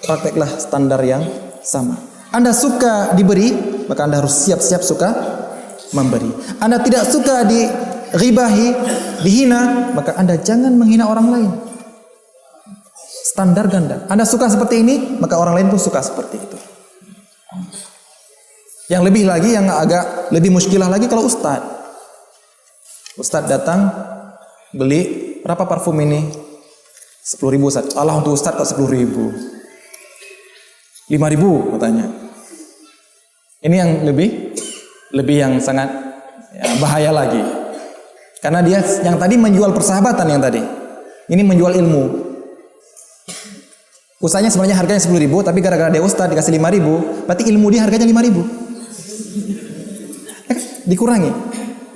prakteklah standar yang sama. Anda suka diberi, maka Anda harus siap-siap suka memberi. Anda tidak suka dighibahi, dihina, maka Anda jangan menghina orang lain. Standar ganda. Anda suka seperti ini, maka orang lain pun suka seperti itu. Yang lebih lagi, yang agak lebih muskilah lagi kalau Ustadz datang beli, berapa parfum ini? 10.000 Ustadz. Allah, untuk Ustadz kok 10.000. 5.000 katanya. Ini yang lebih yang sangat bahaya lagi. Karena dia yang tadi menjual persahabatan, yang tadi ini menjual ilmu. Usahanya sebenarnya harganya 10.000, tapi gara-gara dia ustadz dikasih 5.000, berarti ilmu dia harganya 5.000. Dikurangi.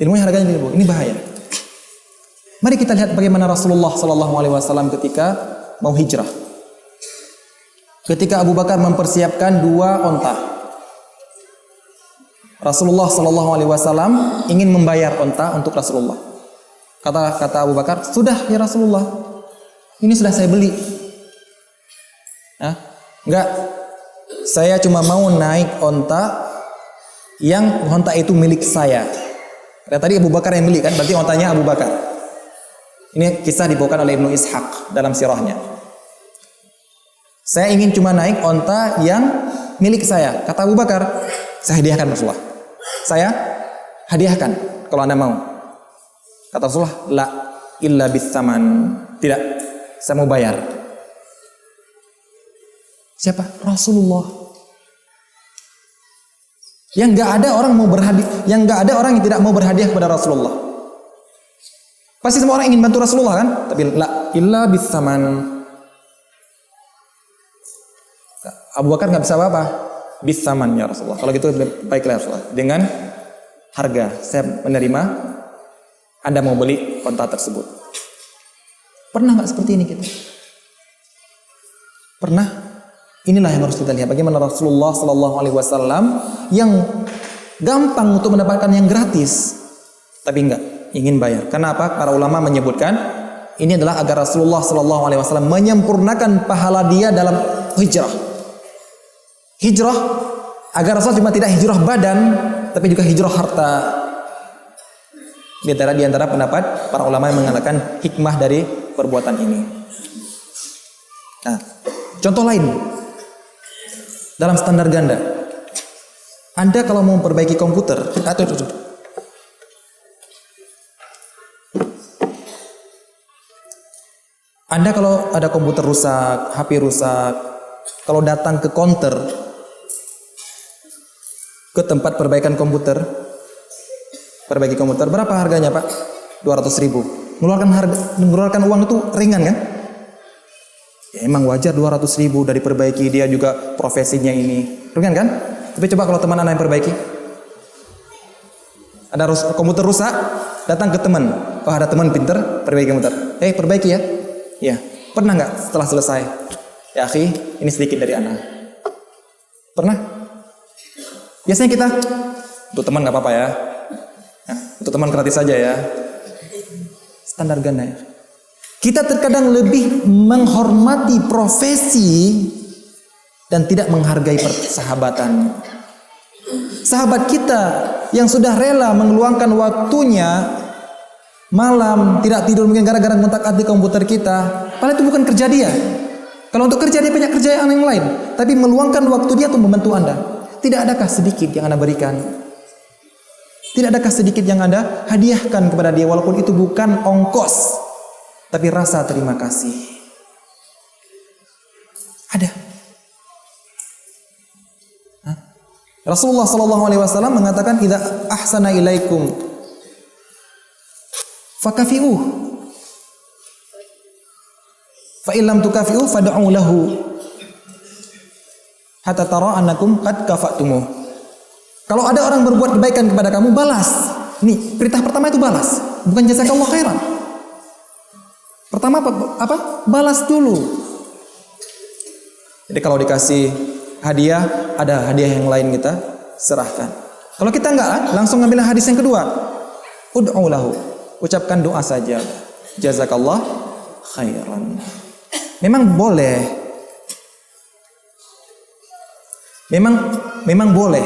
Ilmunya harganya 5.000. Ini bahaya. Mari kita lihat bagaimana Rasulullah sallallahu alaihi wasallam ketika mau hijrah. Ketika Abu Bakar mempersiapkan 2 onta. Rasulullah sallallahu alaihi wasallam ingin membayar onta untuk Rasulullah. Kata Abu Bakar, "Sudah ya Rasulullah. Ini sudah saya beli." Enggak. Saya cuma mau naik onta yang onta itu milik saya. Karena tadi Abu Bakar yang beli kan, berarti ontanya Abu Bakar. Ini kisah dibawakan oleh Ibnu Ishaq dalam sirahnya. Saya ingin cuma naik onta yang milik saya. Kata Abu Bakar, saya hadiahkan Rasulullah. Saya hadiahkan kalau Anda mau. Kata Rasulullah, la illa bisaman. Tidak, saya mau bayar. Siapa? Rasulullah. Yang nggak ada orang mau berhadiah, yang nggak ada orang yang tidak mau berhadiah kepada Rasulullah. Pasti semua orang ingin bantu Rasulullah kan? Tapi la illa bisaman. Abu Bakar nggak bisa apa-apa. Bisaman ya Rasulullah. Kalau gitu baiklah Rasulullah. Dengan harga saya menerima. Anda mau beli onta tersebut. Pernah nggak seperti ini kita? Pernah? Inilah yang harus kita lihat. Bagaimana Rasulullah Sallallahu Alaihi Wasallam yang gampang untuk mendapatkan yang gratis, tapi enggak ingin bayar. Kenapa? Para ulama menyebutkan ini adalah agar Rasulullah Sallallahu Alaihi Wasallam menyempurnakan pahala dia dalam hijrah. Hijrah agar Rasul cuma tidak hijrah badan, tapi juga hijrah harta. Di antara pendapat para ulama yang mengatakan hikmah dari perbuatan ini. Nah, contoh lain dalam standar ganda. Anda kalau mau memperbaiki komputer, Anda kalau ada komputer rusak, HP rusak, kalau datang ke counter, ke tempat perbaikan komputer, perbaiki komputer, berapa harganya Pak? 200.000. Mengeluarkan uang itu ringan kan? Ya, emang wajar 200.000 dari perbaiki, dia juga profesinya ini, ringan kan? Tapi coba kalau teman Anda yang perbaiki, ada komputer rusak, datang ke teman, oh ada teman pinter, perbaiki komputer, perbaiki ya. Ya, pernah nggak setelah selesai? Ya akhi, ini sedikit dari Anda. Pernah? Biasanya kita, untuk teman nggak apa-apa ya. Nah, untuk teman gratis saja ya. Standar ganda ya. Kita terkadang lebih menghormati profesi dan tidak menghargai persahabatan. Sahabat kita yang sudah rela mengeluangkan waktunya malam, tidak tidur mungkin gara-gara ngotak-atik komputer kita. Padahal itu bukan kerja dia. Kalau untuk kerja dia banyak kerja yang lain. Tapi meluangkan waktu dia untuk membantu Anda. Tidak adakah sedikit yang Anda berikan? Tidak adakah sedikit yang Anda hadiahkan kepada dia walaupun itu bukan ongkos, tapi rasa terima kasih? Ada. Rasulullah SAW mengatakan, "Idza ahsana ilaikum fakafi'uh, fa illam tukafi'uh fad'u lahu hatta tara annakum qad kafa'tumuh." Kalau ada orang berbuat kebaikan kepada kamu, balas. Nih, perintah pertama itu balas, bukan jazakallah khairan. Pertama apa? Balas dulu. Jadi kalau dikasih hadiah, ada hadiah yang lain kita serahkan. Kalau kita enggak, langsung ngambil hadis yang kedua. Ud'u lahu. Ucapkan doa saja. Jazakallah khairan. Memang boleh. Memang boleh,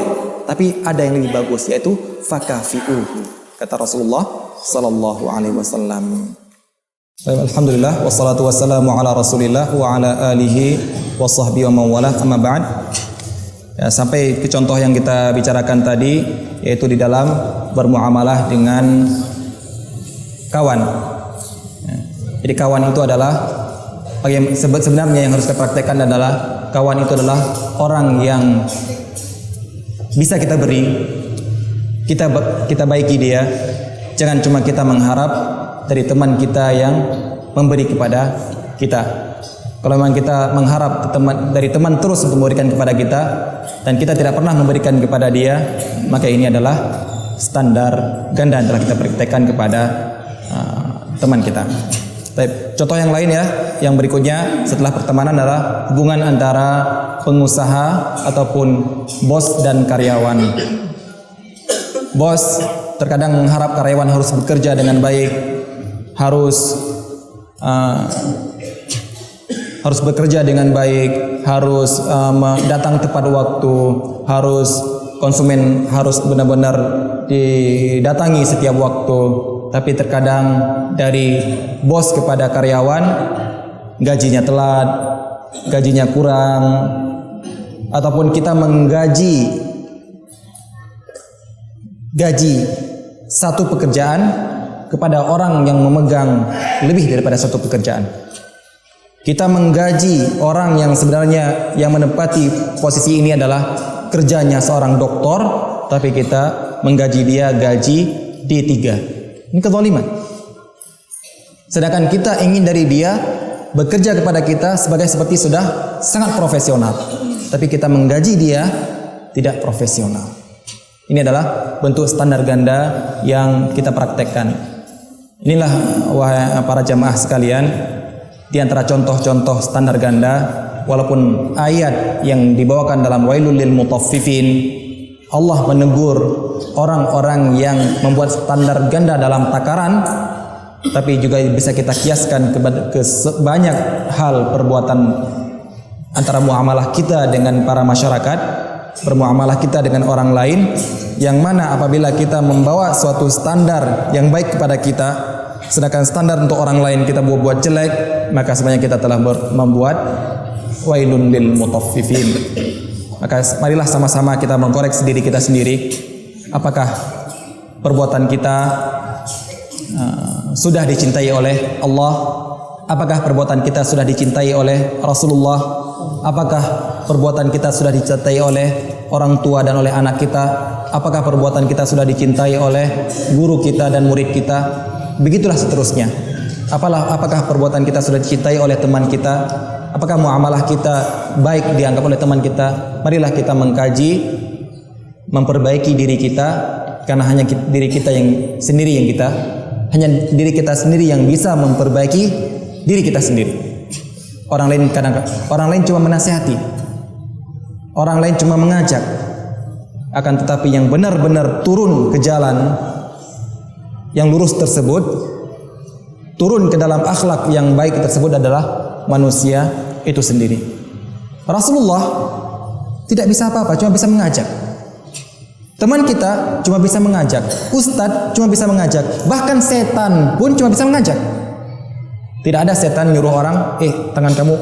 tapi ada yang lebih bagus, yaitu fakafi'uhu, kata Rasulullah sallallahu alaihi wasallam. Alhamdulillah wassalatu wassalamu ala Rasulillah wa ala alihi wa sahbihi wa man walah, amma ba'd. Ya, sampai ke contoh yang kita bicarakan tadi, yaitu di dalam bermuamalah dengan kawan. Ya, jadi kawan itu adalah sebenarnya yang harus kita praktekkan adalah kawan itu adalah orang yang bisa kita beri, kita baiki dia. Jangan cuma kita mengharap dari teman kita yang memberi kepada kita. Kalau memang kita mengharap dari teman terus untuk memberikan kepada kita dan kita tidak pernah memberikan kepada dia, maka ini adalah standar ganda yang telah kita praktekkan kepada teman kita. Baik, contoh yang lain ya, yang berikutnya setelah pertemanan adalah hubungan antara pengusaha ataupun bos dan karyawan. Bos terkadang mengharap karyawan harus bekerja dengan baik, harus bekerja dengan baik, harus datang tepat waktu, konsumen harus benar-benar didatangi setiap waktu. Tapi terkadang dari bos kepada karyawan, gajinya telat, gajinya kurang, ataupun kita menggaji satu pekerjaan kepada orang yang memegang lebih daripada satu pekerjaan. Kita menggaji orang yang sebenarnya yang menempati posisi ini adalah kerjanya seorang doktor, tapi kita menggaji dia gaji D3. Ini kezaliman. Sedangkan kita ingin dari dia bekerja kepada kita seperti sudah sangat profesional, tapi kita menggaji dia tidak profesional. Ini adalah bentuk standar ganda yang kita praktekkan. Inilah wahai para jamaah sekalian, di antara contoh-contoh standar ganda, walaupun ayat yang dibawakan dalam wailul lil mutaffifin, Allah menegur orang-orang yang membuat standar ganda dalam takaran, tapi juga bisa kita kiaskan ke banyak hal perbuatan antara muamalah kita dengan para masyarakat, bermuamalah kita dengan orang lain, yang mana apabila kita membawa suatu standar yang baik kepada kita, sedangkan standar untuk orang lain kita buat jelek, maka sebenarnya kita telah membuat wailun lil mutaffifin. Maka marilah sama-sama kita mengkoreksi diri kita sendiri. Apakah perbuatan kita sudah dicintai oleh Allah? Apakah perbuatan kita sudah dicintai oleh Rasulullah? Apakah perbuatan kita sudah dicintai oleh orang tua dan oleh anak kita? Apakah perbuatan kita sudah dicintai oleh guru kita dan murid kita? Begitulah seterusnya. Apakah perbuatan kita sudah dicintai oleh teman kita? Apakah muamalah kita baik dianggap oleh teman kita? Marilah kita mengkaji, memperbaiki diri kita, karena hanya diri kita yang hanya diri kita sendiri yang bisa memperbaiki diri kita sendiri. Orang lain cuma menasihati, orang lain cuma mengajak, akan tetapi yang benar-benar turun ke jalan yang lurus tersebut, turun ke dalam akhlak yang baik tersebut adalah manusia itu sendiri. Rasulullah tidak bisa apa-apa, cuma bisa mengajak. Teman kita cuma bisa mengajak, ustadz cuma bisa mengajak, bahkan setan pun cuma bisa mengajak. Tidak ada setan nyuruh orang, tangan kamu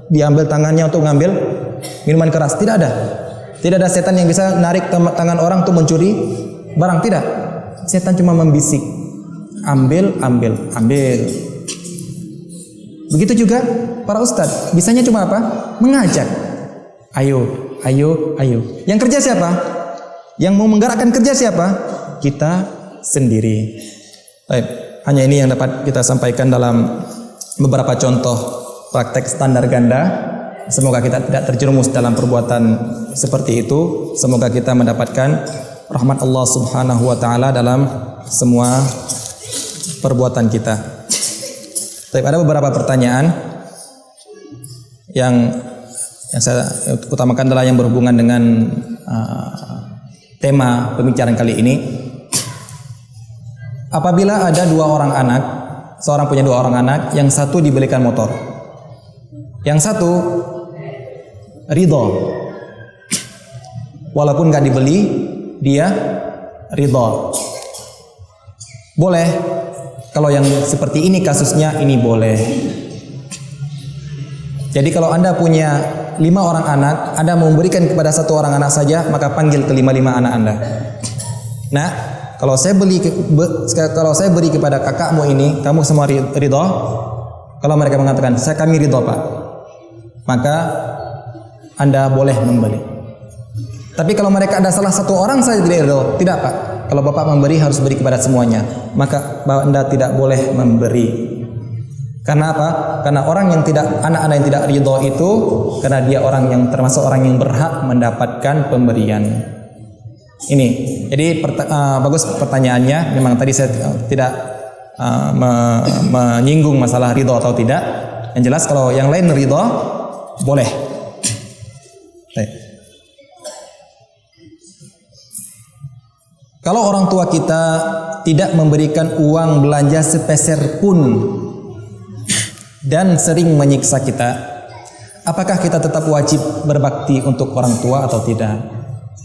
diambil tangannya untuk ngambil minuman keras. Tidak ada. Tidak ada setan yang bisa narik tangan orang untuk mencuri barang. Tidak. Setan cuma membisik, ambil. Begitu juga para ustadz, bisanya cuma apa? Mengajak. Ayo. Yang kerja siapa? Yang mau menggerakkan kerja siapa? Kita sendiri. Baik, hanya ini yang dapat kita sampaikan dalam beberapa contoh praktek standar ganda. Semoga kita tidak terjerumus dalam perbuatan seperti itu. Semoga kita mendapatkan rahmat Allah Subhanahu wa taala dalam semua perbuatan kita. Tapi ada beberapa pertanyaan yang saya utamakan adalah yang berhubungan dengan tema pembicaraan kali ini. Apabila ada seorang punya dua orang anak, yang satu dibelikan motor, yang satu ridho, walaupun gak dibeli, dia ridho. Boleh. Kalau yang seperti ini kasusnya, ini boleh. Jadi kalau Anda punya 5 orang anak, Anda memberikan kepada satu orang anak saja, maka panggil ke 5 anak Anda. Nah, kalau saya beri kepada kakakmu ini, kamu semua ridho. Kalau mereka mengatakan kami ridho Pak, maka Anda boleh membeli. Tapi kalau mereka ada salah satu orang saja tidak ridho, tidak Pak. Kalau Bapak memberi harus beri kepada semuanya, maka Anda tidak boleh memberi. Karena apa? Karena anak-anak yang tidak ridho itu, karena dia termasuk orang yang berhak mendapatkan pemberian. Ini, jadi bagus pertanyaannya. Memang tadi saya tidak menyinggung masalah ridho atau tidak. Yang jelas kalau yang lain ridho, boleh. Kalau orang tua kita tidak memberikan uang belanja sepeser pun dan sering menyiksa kita, apakah kita tetap wajib berbakti untuk orang tua atau tidak?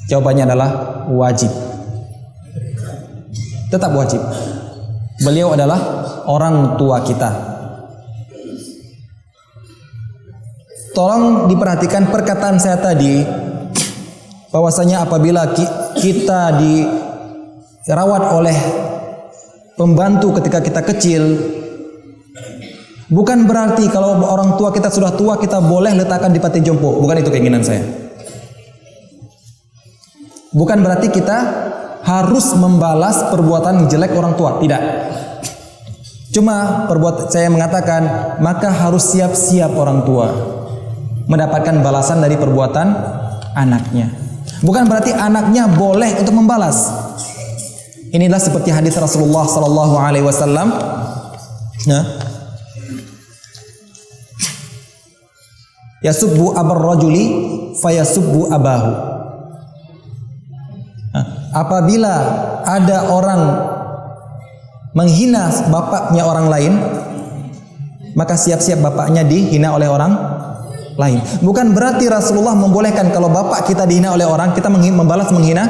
Jawabannya adalah wajib. Tetap wajib. Beliau adalah orang tua kita. Tolong diperhatikan perkataan saya tadi, bahwasanya apabila kita dirawat oleh pembantu ketika kita kecil, bukan berarti kalau orang tua kita sudah tua kita boleh letakkan di panti jompo. Bukan itu keinginan saya. Bukan berarti kita harus membalas perbuatan jelek orang tua. Tidak. Cuma saya mengatakan, maka harus siap-siap orang tua mendapatkan balasan dari perbuatan anaknya. Bukan berarti anaknya boleh untuk membalas. Inilah seperti hadis Rasulullah sallallahu alaihi wasallam. Yasubbu abar rajuli fayasubbu abahu. Apabila ada orang menghina bapaknya orang lain, maka siap-siap bapaknya dihina oleh orang lain. Bukan berarti Rasulullah membolehkan kalau bapak kita dihina oleh orang, kita membalas menghina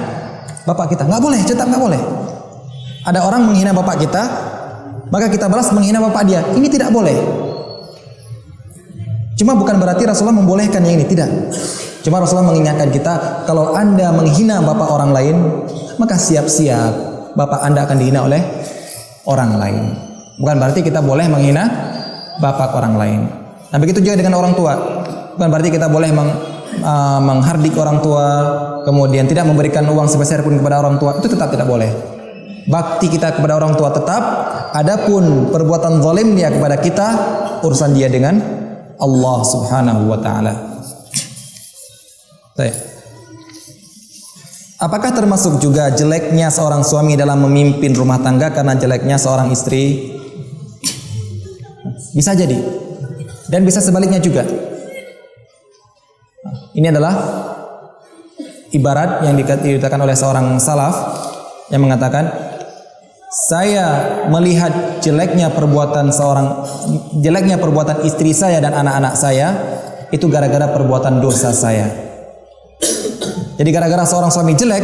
bapak kita. Nggak boleh, tetap nggak boleh. Ada orang menghina bapak kita, maka kita balas menghina bapak dia. Ini tidak boleh. Cuma bukan berarti Rasulullah membolehkan yang ini, tidak. Cuma Rasulullah mengingatkan kita, kalau Anda menghina bapak orang lain, maka siap-siap bapak Anda akan dihina oleh orang lain. Bukan berarti kita boleh menghina bapak orang lain. Nah, begitu juga dengan orang tua. Bukan berarti kita boleh menghardik orang tua, kemudian tidak memberikan uang sepeser pun kepada orang tua. Itu tetap tidak boleh. Bakti kita kepada orang tua tetap. Adapun perbuatan zalim dia kepada kita, urusan dia dengan Allah Subhanahu wa taala. Apakah termasuk juga jeleknya seorang suami dalam memimpin rumah tangga karena jeleknya seorang istri? Bisa jadi. Dan bisa sebaliknya juga. Ini adalah ibarat yang dikatakan oleh seorang salaf yang mengatakan, saya melihat jeleknya perbuatan istri saya dan anak-anak saya itu gara-gara perbuatan dosa saya. Jadi gara-gara seorang suami jelek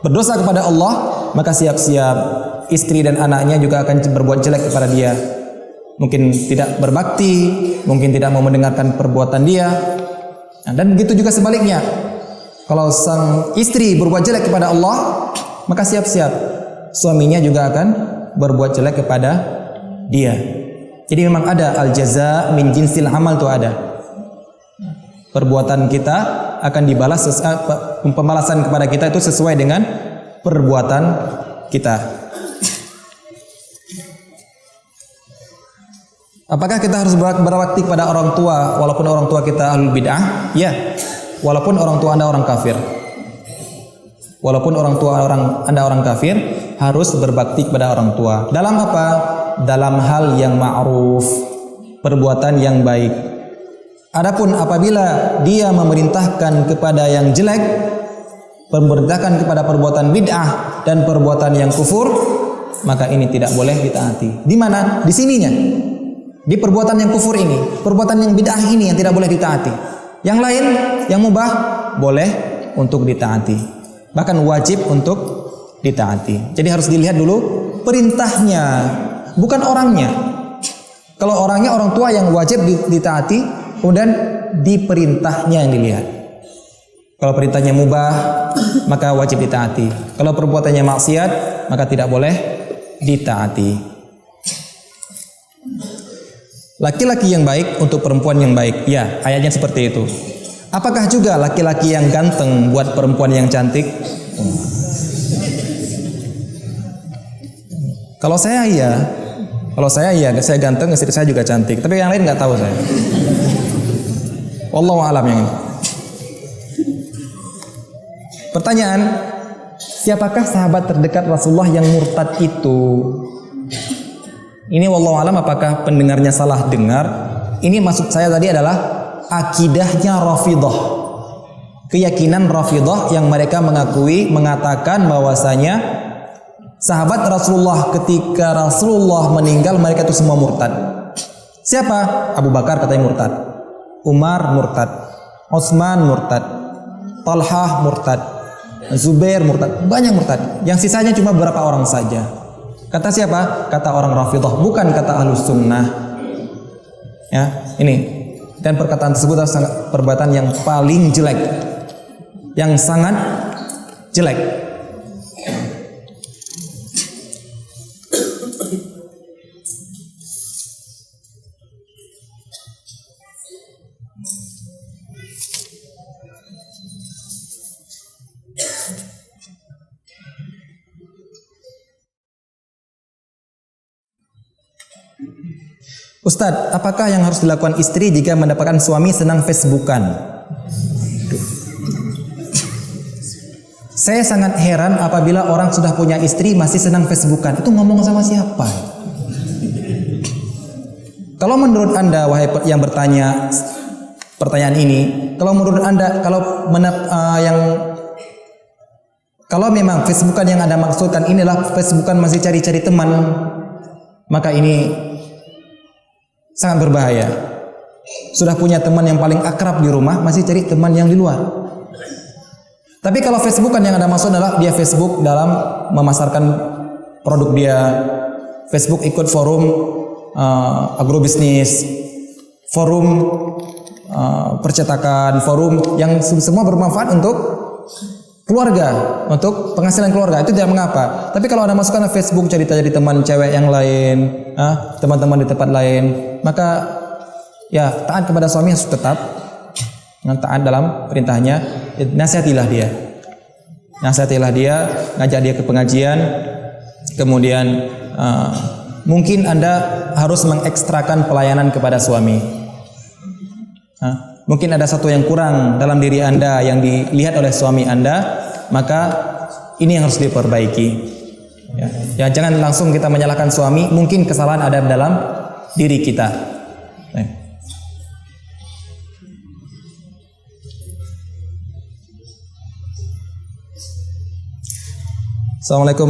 berdosa kepada Allah, maka siap-siap istri dan anaknya juga akan berbuat jelek kepada dia. Mungkin tidak berbakti, mungkin tidak mau mendengarkan perbuatan dia. Nah, dan begitu juga sebaliknya. Kalau sang istri berbuat jelek kepada Allah, maka siap-siap suaminya juga akan berbuat jelek kepada dia. Jadi memang ada al-jaza min jinsil amal, itu ada. Perbuatan kita akan dibalas, pembalasan kepada kita itu sesuai dengan perbuatan kita. Apakah kita harus berbakti kepada orang tua walaupun orang tua kita ahlul bid'ah? Ya, walaupun orang tua Anda orang kafir. Walaupun orang tua Anda orang kafir, harus berbakti kepada orang tua. Dalam apa? Dalam hal yang ma'ruf, perbuatan yang baik. Adapun apabila dia memerintahkan kepada yang jelek, memerintahkan kepada perbuatan bid'ah dan perbuatan yang kufur, maka ini tidak boleh ditaati. Di mana? Di sininya. Di perbuatan yang kufur ini, perbuatan yang bid'ah ini yang tidak boleh ditaati. Yang lain, yang mubah, boleh untuk ditaati. Bahkan wajib untuk ditaati. Jadi harus dilihat dulu perintahnya, bukan orangnya. Kalau orangnya orang tua yang wajib ditaati, kemudian di perintahnya yang dilihat. Kalau perintahnya mubah, maka wajib ditaati. Kalau perbuatannya maksiat, maka tidak boleh ditaati. Laki-laki yang baik untuk perempuan yang baik. Ya, ayatnya seperti itu. Apakah juga laki-laki yang ganteng buat perempuan yang cantik? Kalau saya iya. Kalau saya iya, saya ganteng, istri saya juga cantik. Tapi yang lain nggak tahu saya. Wallahu a'lam yang ini. Pertanyaan, siapakah sahabat terdekat Rasulullah yang murtad itu? Ini wallahu a'lam apakah pendengarnya salah dengar? Ini maksud saya tadi adalah akidahnya Rafidhah. Keyakinan Rafidhah yang mereka mengatakan bahwasanya sahabat Rasulullah ketika Rasulullah meninggal mereka itu semua murtad. Siapa? Abu Bakar katanya murtad. Umar murtad, Utsman murtad, Talhah murtad, Zubair murtad, banyak murtad. Yang sisanya cuma beberapa orang saja. Kata siapa? Kata orang Rafidhah, bukan kata Ahlus Sunnah. Ya, ini. Dan perkataan tersebut adalah perbuatan yang paling jelek, yang sangat jelek. Ustadz, apakah yang harus dilakukan istri jika mendapatkan suami senang Facebookan? Saya sangat heran apabila orang sudah punya istri masih senang Facebookan. Itu ngomong sama siapa? Kalau menurut Anda, wahai yang bertanya pertanyaan ini, kalau menurut Anda, kalau memang Facebookan yang Anda maksudkan inilah Facebookan masih cari-cari teman, maka ini sangat berbahaya. Sudah punya teman yang paling akrab di rumah, masih cari teman yang di luar. Tapi kalau Facebookan yang Anda maksud adalah dia Facebook dalam memasarkan produk dia, Facebook ikut forum agrobisnis, forum percetakan, forum yang semua bermanfaat untuk keluarga, untuk penghasilan keluarga, itu tidak mengapa. Tapi kalau Anda masukkan ke Facebook cerita jadi teman cewek yang lain, teman-teman di tempat lain, maka ya taat kepada suami harus tetap taat dalam perintahnya. Nasihatilah dia, ngajak dia ke pengajian. Kemudian mungkin Anda harus mengekstrakan pelayanan kepada suami. Mungkin ada satu yang kurang dalam diri Anda yang dilihat oleh suami Anda, maka ini yang harus diperbaiki. Ya, jangan langsung kita menyalahkan suami, mungkin kesalahan ada dalam diri kita. Assalamualaikum.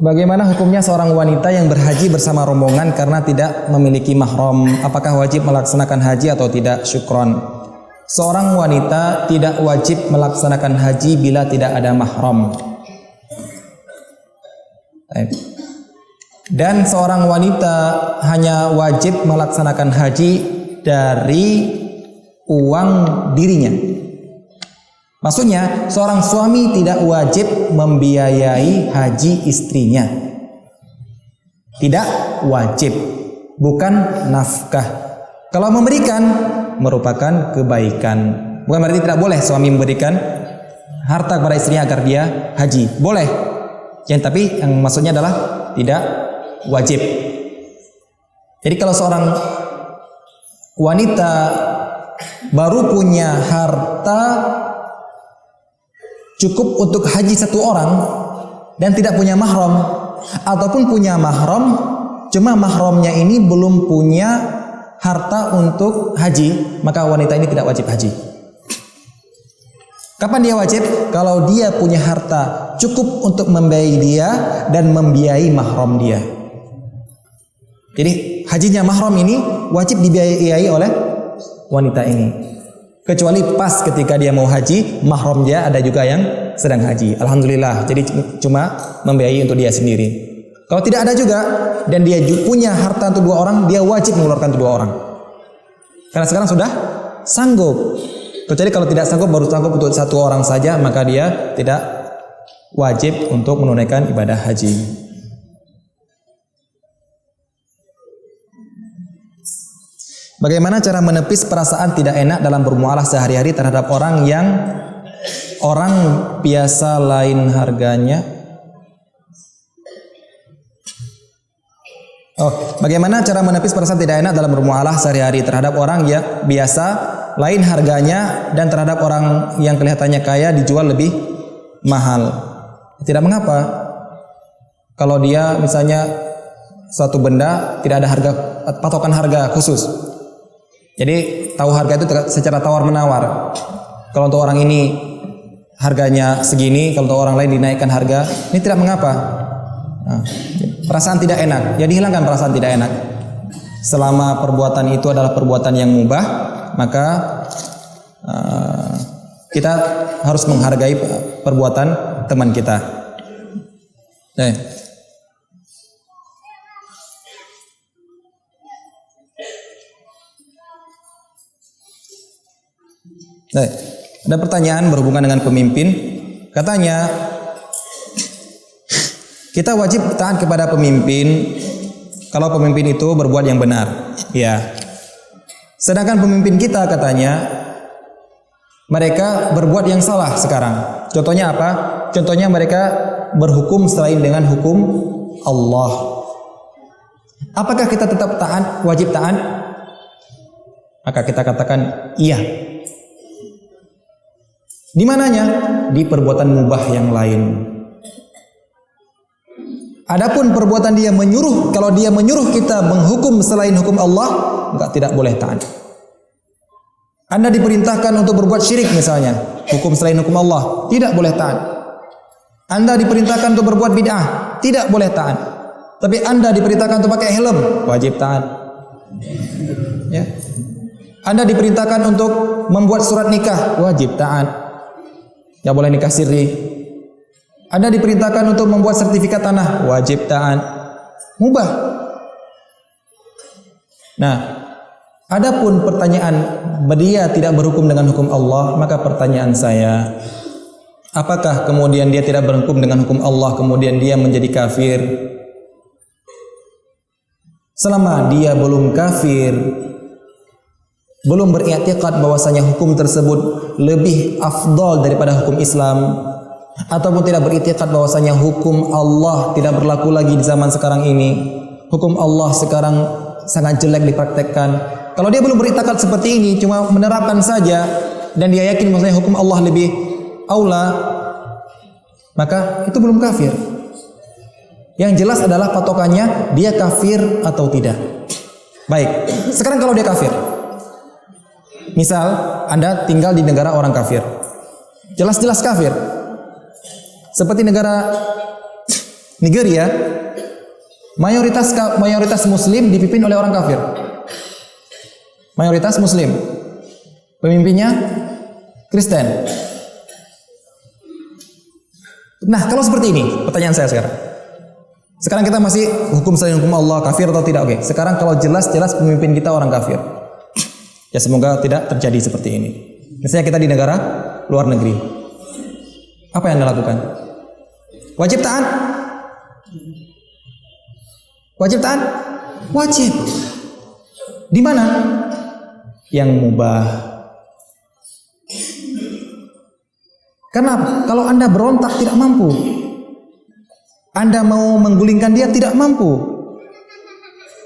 Bagaimana hukumnya seorang wanita yang berhaji bersama rombongan karena tidak memiliki mahram? Apakah wajib melaksanakan haji atau tidak? Syukron. Seorang wanita tidak wajib melaksanakan haji bila tidak ada mahram. Dan seorang wanita hanya wajib melaksanakan haji dari uang dirinya. Maksudnya, seorang suami tidak wajib membiayai haji istrinya. Tidak wajib, bukan nafkah. Kalau memberikan merupakan kebaikan. Bukan berarti tidak boleh suami memberikan harta kepada istrinya agar dia haji. Boleh. Tapi yang maksudnya adalah tidak wajib. Jadi kalau seorang wanita baru punya harta cukup untuk haji satu orang dan tidak punya mahram, ataupun punya mahram cuma mahramnya ini belum punya harta untuk haji, maka wanita ini tidak wajib haji. Kapan dia wajib? Kalau dia punya harta cukup untuk membiayai dia dan membiayai mahram dia. Jadi hajinya mahram ini wajib dibiayai oleh wanita ini. Kecuali pas ketika dia mau haji, mahram dia ada juga yang sedang haji. Alhamdulillah, jadi cuma membiayai untuk dia sendiri. Kalau tidak ada juga dan dia punya harta untuk dua orang, dia wajib mengeluarkan untuk dua orang. Karena sekarang sudah sanggup. Kecuali kalau tidak sanggup, baru sanggup untuk satu orang saja, maka dia tidak wajib untuk menunaikan ibadah haji. Bagaimana cara menepis perasaan tidak enak dalam bermuamalah sehari-hari terhadap orang yang orang biasa lain harganya? Bagaimana cara menepis perasaan tidak enak dalam bermuamalah sehari-hari terhadap orang yang biasa lain harganya dan terhadap orang yang kelihatannya kaya dijual lebih mahal? Tidak mengapa. Kalau dia misalnya suatu benda tidak ada harga, patokan harga khusus. Jadi tahu harga itu secara tawar-menawar. Kalau untuk orang ini harganya segini, kalau untuk orang lain dinaikkan harga, ini tidak mengapa. Perasaan tidak enak, ya dihilangkan perasaan tidak enak. Selama perbuatan itu adalah perbuatan yang mubah, maka kita harus menghargai perbuatan teman kita. Ada pertanyaan berhubungan dengan pemimpin. Katanya, kita wajib taat kepada pemimpin kalau pemimpin itu berbuat yang benar. Ya. Sedangkan pemimpin kita katanya mereka berbuat yang salah sekarang. Contohnya apa? Contohnya mereka berhukum selain dengan hukum Allah. Apakah kita tetap taat, wajib taat? Maka kita katakan iya. Di mananya? Di perbuatan mubah yang lain. Adapun perbuatan dia menyuruh, kalau dia menyuruh kita menghukum selain hukum Allah, enggak, tidak boleh taat. Anda diperintahkan untuk berbuat syirik misalnya, hukum selain hukum Allah, tidak boleh taat. Anda diperintahkan untuk berbuat bid'ah, tidak boleh taat. Tapi Anda diperintahkan untuk pakai helm, wajib taat. Ya. Anda diperintahkan untuk membuat surat nikah, wajib taat. Tidak boleh nikah sirri. Anda diperintahkan untuk membuat sertifikat tanah, wajib taat. Mubah. Nah, Adapun pertanyaan dia tidak berhukum dengan hukum Allah, maka pertanyaan saya, apakah kemudian dia tidak berhukum dengan hukum Allah kemudian dia menjadi kafir? Selama dia belum kafir, belum beriktikad bahwasanya hukum tersebut lebih afdal daripada hukum Islam, ataupun tidak beriktikad bahwasanya hukum Allah tidak berlaku lagi di zaman sekarang ini, hukum Allah sekarang sangat jelek dipraktekkan. Kalau dia belum beriktikad seperti ini, cuma menerapkan saja dan dia yakin bahwasanya hukum Allah lebih aula, maka itu belum kafir. Yang jelas adalah patokannya dia kafir atau tidak. Baik, sekarang kalau dia kafir, misal Anda tinggal di negara orang kafir, jelas-jelas kafir, seperti negara Nigeria, mayoritas Muslim dipimpin oleh orang kafir. Mayoritas Muslim, pemimpinnya Kristen. Nah, kalau seperti ini, pertanyaan saya sekarang. Sekarang kita masih hukum selain hukum Allah, kafir atau tidak? Oke. Sekarang kalau jelas-jelas pemimpin kita orang kafir, ya semoga tidak terjadi seperti ini. Misalnya kita di negara luar negeri, apa yang Anda lakukan? Wajib taat? Wajib taat? Wajib. Di mana? Yang mubah. Kenapa? Kalau Anda berontak tidak mampu, Anda mau menggulingkan dia tidak mampu,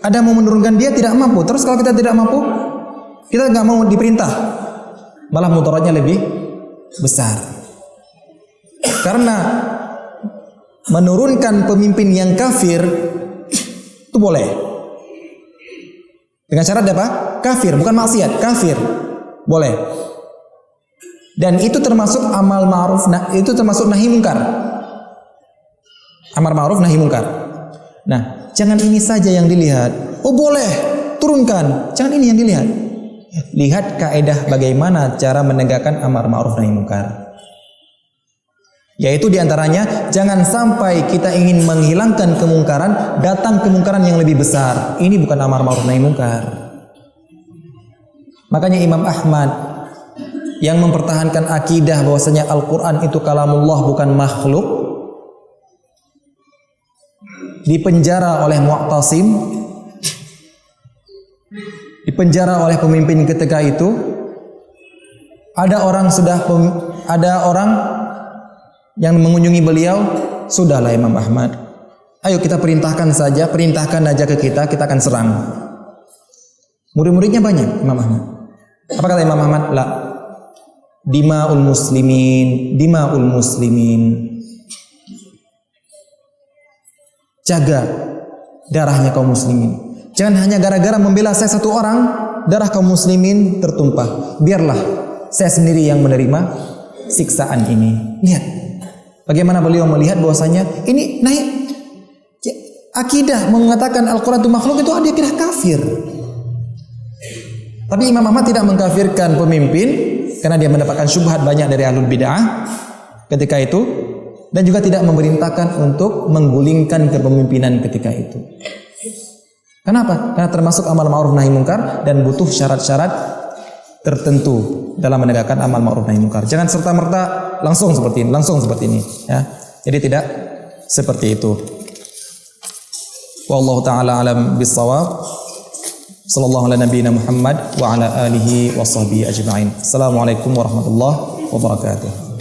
Anda mau menurunkan dia tidak mampu. Terus kalau kita tidak mampu, kita nggak mau diperintah, malah mudaratnya lebih besar. Karena menurunkan pemimpin yang kafir itu boleh. Dengan syarat apa? Kafir, bukan maksiat, kafir. Boleh. Dan itu termasuk amal ma'ruf, itu termasuk nahi mungkar. Amar ma'ruf nahi mungkar. Nah, jangan ini saja yang dilihat. Oh boleh, turunkan. Jangan ini yang dilihat. Lihat kaedah bagaimana cara menegakkan amar ma'ruf nahi mungkar. Yaitu diantaranya, jangan sampai kita ingin menghilangkan kemungkaran, datang kemungkaran yang lebih besar. Ini bukan amar ma'ruf nahi mungkar. Makanya Imam Ahmad yang mempertahankan akidah bahwasanya Al-Quran itu kalamullah bukan makhluk, dipenjara oleh Mu'tasim, dipenjara oleh pemimpin ketika itu. Ada orang yang mengunjungi beliau, sudahlah Imam Ahmad, ayo kita perintahkan aja ke kita akan serang. Murid-muridnya banyak Imam Ahmad. Apa kata Imam Ahmad? La, dima'ul muslimin. Jaga darahnya kaum muslimin. Jangan hanya gara-gara membela saya satu orang, darah kaum muslimin tertumpah. Biarlah saya sendiri yang menerima siksaan ini. Lihat bagaimana beliau melihat bahwasanya ini naik akidah mengatakan Al-Quran itu makhluk, itu ada akidah kafir. Tapi Imam Ahmad tidak mengkafirkan pemimpin karena dia mendapatkan syubhat banyak dari ahlul bid'ah ketika itu, dan juga tidak memerintahkan untuk menggulingkan kepemimpinan ketika itu. Kenapa? Karena termasuk amal ma'ruf nahi mungkar dan butuh syarat-syarat tertentu dalam menegakkan amal ma'ruf nahi mungkar. Jangan serta-merta langsung seperti ini, ya. Jadi tidak seperti itu. Wallahu taala alam bissawab. Sallallahu ala nabiyina Muhammad wa ala alihi wa sahbihi ajma'in. Assalamualaikum warahmatullahi wabarakatuh.